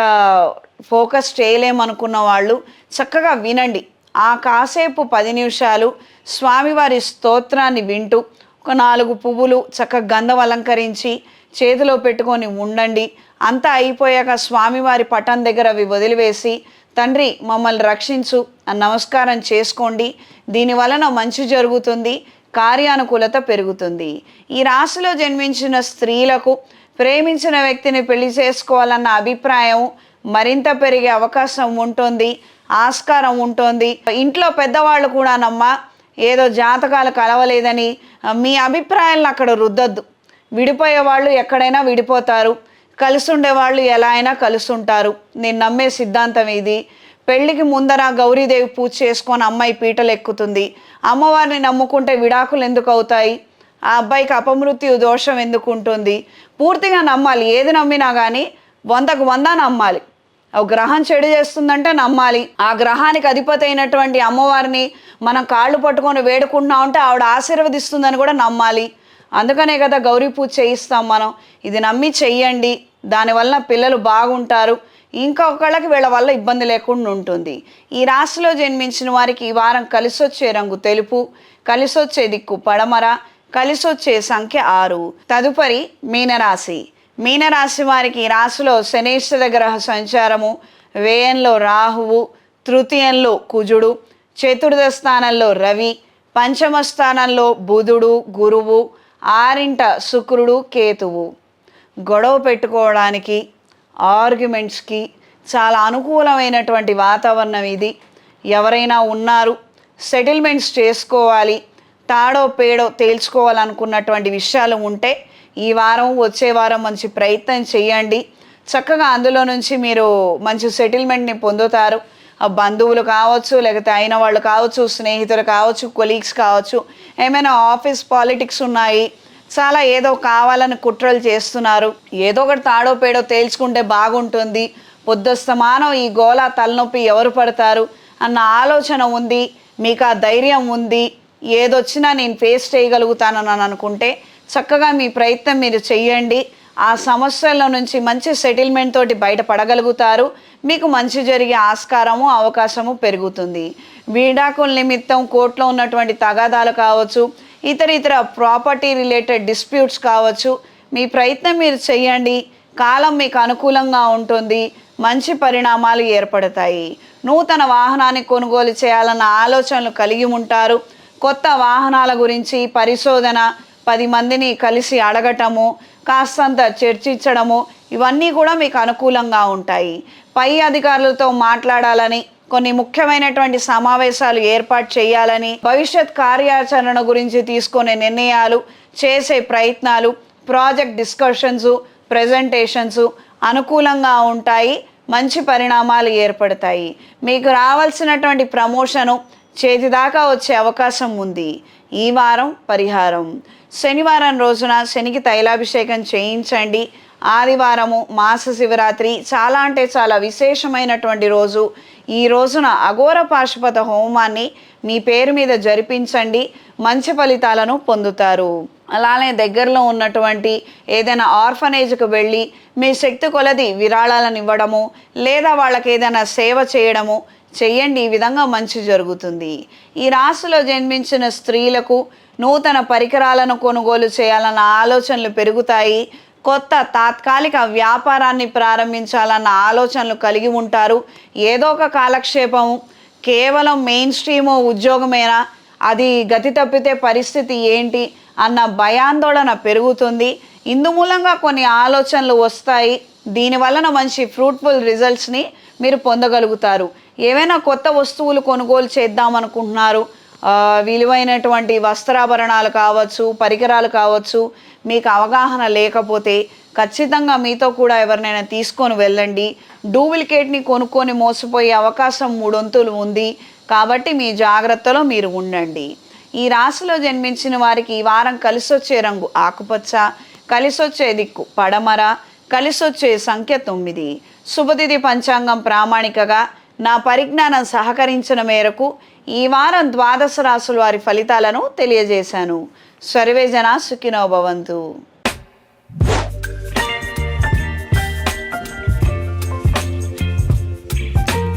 ఫోకస్ చేయలేము అనుకున్న వాళ్ళు చక్కగా వినండి. ఆ కాసేపు 10 నిమిషాలు స్వామివారి స్తోత్రాన్ని వింటూ ఒక 4 పువ్వులు చక్కగా గంధం అలంకరించి చేతిలో పెట్టుకొని ఉండండి. అంతా అయిపోయాక స్వామివారి పటం దగ్గర అవి వదిలివేసి తండ్రి మమ్మల్ని రక్షించు అని నమస్కారం చేసుకోండి. దీనివలన మంచి జరుగుతుంది, కార్యానుకూలత పెరుగుతుంది. ఈ రాశిలో జన్మించిన స్త్రీలకు ప్రేమించిన వ్యక్తిని పెళ్లి చేసుకోవాలన్న అభిప్రాయం మరింత పెరిగే అవకాశం ఉంటుంది, ఆస్కారం ఉంటుంది. ఇంట్లో పెద్దవాళ్ళు కూడా ఏదో జాతకాలు కలవలేదని మీ అభిప్రాయాలను అక్కడ రుద్దద్దు. విడిపోయే వాళ్ళు ఎక్కడైనా విడిపోతారు, కలిసి ఉండేవాళ్ళు ఎలా అయినా కలిసి ఉంటారు. నేను నమ్మే సిద్ధాంతం ఇది. పెళ్ళికి ముందర గౌరీదేవి పూజ చేసుకొని అమ్మాయి పీటలు ఎక్కుతుంది. అమ్మవారిని నమ్ముకుంటే విడాకులు ఎందుకు అవుతాయి? ఆ అబ్బాయికి అపమృత్యు దోషం ఎందుకు ఉంటుంది? పూర్తిగా నమ్మాలి. ఏది నమ్మినా కానీ 100కు 100 నమ్మాలి. ఆ గ్రహం చెడు చేస్తుందంటే నమ్మాలి. ఆ గ్రహానికి అధిపతి అయినటువంటి అమ్మవారిని మనం కాళ్ళు పట్టుకొని వేడుకుంటున్నాం అంటే ఆవిడ ఆశీర్వదిస్తుందని కూడా నమ్మాలి. అందుకనే కదా గౌరీ పూజ చేయిస్తాం మనం. ఇది నమ్మి చెయ్యండి. దానివల్ల పిల్లలు బాగుంటారు, ఇంకొకళ్ళకి వీళ్ళ వల్ల ఇబ్బంది లేకుండా ఉంటుంది. ఈ రాశిలో జన్మించిన వారికి ఈ వారం కలిసొచ్చే రంగు తెలుపు, కలిసొచ్చే దిక్కు పడమర, కలిసొచ్చే సంఖ్య 6. తదుపరి మీనరాశి. మీనరాశి వారికి ఈ రాశిలో శనేశ్వర గ్రహ సంచారము, వ్యయంలో రాహువు, తృతీయంలో కుజుడు, చతుర్థ స్థానంలో రవి, పంచమ స్థానంలో బుధుడు గురువు, ఆరింట శుక్రుడు కేతువు. గొడవ పెట్టుకోవడానికి, ఆర్గ్యుమెంట్స్కి చాలా అనుకూలమైనటువంటి వాతావరణం ఇది. ఎవరైనా ఉన్నారు, సెటిల్మెంట్స్ చేసుకోవాలి, తాడో పేడో తేల్చుకోవాలనుకున్నటువంటి విషయాలు ఉంటే ఈ వారం వచ్చే వారం మంచి ప్రయత్నం చేయండి. చక్కగా అందులో నుంచి మీరు మంచి సెటిల్మెంట్ని పొందుతారు. బంధువులు కావచ్చు, లేకపోతే అయిన వాళ్ళు కావచ్చు, స్నేహితులు కావచ్చు, కొలీగ్స్ కావచ్చు, ఏమైనా ఆఫీస్ పాలిటిక్స్ ఉన్నాయి, చాలా ఏదో కావాలని కుట్రలు చేస్తున్నారు, ఏదో ఒకటి తాడో పేడో తేల్చుకుంటే బాగుంటుంది, పొద్దుస్తమానం ఈ గోళ తలనొప్పి ఎవరు పడతారు అన్న ఆలోచన ఉంది, మీకు ఆ ధైర్యం ఉంది, ఏదొచ్చినా నేను ఫేస్ చేయగలుగుతానని అనుకుంటే చక్కగా మీ ప్రయత్నం మీరు చెయ్యండి. ఆ సమస్యల నుంచి మంచి సెటిల్మెంట్ తోటి బయటపడగలుగుతారు. మీకు మంచి జరిగే ఆస్కారము, అవకాశము పెరుగుతుంది. విడాకుల నిమిత్తం కోర్టులో ఉన్నటువంటి తగాదాలు కావచ్చు, ఇతర ప్రాపర్టీ రిలేటెడ్ డిస్ప్యూట్స్ కావచ్చు, మీ ప్రయత్నం మీరు చెయ్యండి. కాలం మీకు అనుకూలంగా ఉంటుంది, మంచి పరిణామాలు ఏర్పడతాయి. నూతన వాహనాన్ని కొనుగోలు చేయాలన్న ఆలోచనలు కలిగి ఉంటారు. కొత్త వాహనాల గురించి పరిశోధన, 10 మందిని కలిసి అడగటము, కాస్తంత చర్చించడము, ఇవన్నీ కూడా మీకు అనుకూలంగా ఉంటాయి. పై అధికారులతో మాట్లాడాలని, కొన్ని ముఖ్యమైనటువంటి సమావేశాలు ఏర్పాటు చేయాలని, భవిష్యత్ కార్యాచరణ గురించి తీసుకునే నిర్ణయాలు, చేసే ప్రయత్నాలు, ప్రాజెక్ట్ డిస్కషన్స్, ప్రెజెంటేషన్స్ అనుకూలంగా ఉంటాయి. మంచి పరిణామాలు ఏర్పడతాయి. మీకు రావాల్సినటువంటి ప్రమోషను చేతి దాకా వచ్చే అవకాశం ఉంది. ఈ వారం పరిహారం: శనివారం రోజున శనికి తైలాభిషేకం చేయించండి. ఆదివారము మాస శివరాత్రి, చాలా అంటే చాలా విశేషమైనటువంటి రోజు. ఈ రోజున అఘోర పాశుపత హోమాన్ని మీ పేరు మీద జరిపించండి, మంచి ఫలితాలను పొందుతారు. అలానే దగ్గరలో ఉన్నటువంటి ఏదైనా ఆర్ఫనేజ్కి వెళ్ళి మీ శక్తి కొలది విరాళాలను ఇవ్వడము, లేదా వాళ్ళకి ఏదైనా సేవ చేయడము చెయ్యండి. ఈ విధంగా మంచి జరుగుతుంది. ఈ రాశిలో జన్మించిన స్త్రీలకు నూతన పరికరాలను కొనుగోలు చేయాలన్న ఆలోచనలు పెరుగుతాయి. కొత్త తాత్కాలిక వ్యాపారాన్ని ప్రారంభించాలన్న ఆలోచనలు కలిగి ఉంటారు. ఏదో ఒక కాలక్షేపము, కేవలం మెయిన్ స్ట్రీమ్ ఉద్యోగమేనా, అది గతి తప్పితే పరిస్థితి ఏంటి అన్న భయాందోళన పెరుగుతుంది. ఇందుమూలంగా కొన్ని ఆలోచనలు వస్తాయి. దీనివలన మంచి ఫ్రూట్ఫుల్ రిజల్ట్స్ని మీరు పొందగలుగుతారు. ఏవైనా కొత్త వస్తువులు కొనుగోలు చేద్దామనుకుంటున్నారు, విలువైనటువంటి వస్త్రాభరణాలు కావచ్చు, పరికరాలు కావచ్చు, మీకు అవగాహన లేకపోతే ఖచ్చితంగా మీతో కూడా ఎవరినైనా తీసుకొని వెళ్ళండి. డూప్లికేట్ని కొనుక్కొని మోసపోయే అవకాశం 3 వంతులు ఉంది. కాబట్టి మీ జాగ్రత్తలో మీరు ఉండండి. ఈ రాశిలో జన్మించిన వారికి ఈ వారం కలిసొచ్చే రంగు ఆకుపచ్చ, కలిసొచ్చే దిక్కు పడమర, కలిసొచ్చే సంఖ్య 9. శుభతిథి పంచాంగం ప్రామాణికగా నా పరిజ్ఞానం సహకరించిన మేరకు ఈ వారం 12 రాశుల వారి ఫలితాలను తెలియజేశాను. సర్వే జనా సుఖినో భవంతు.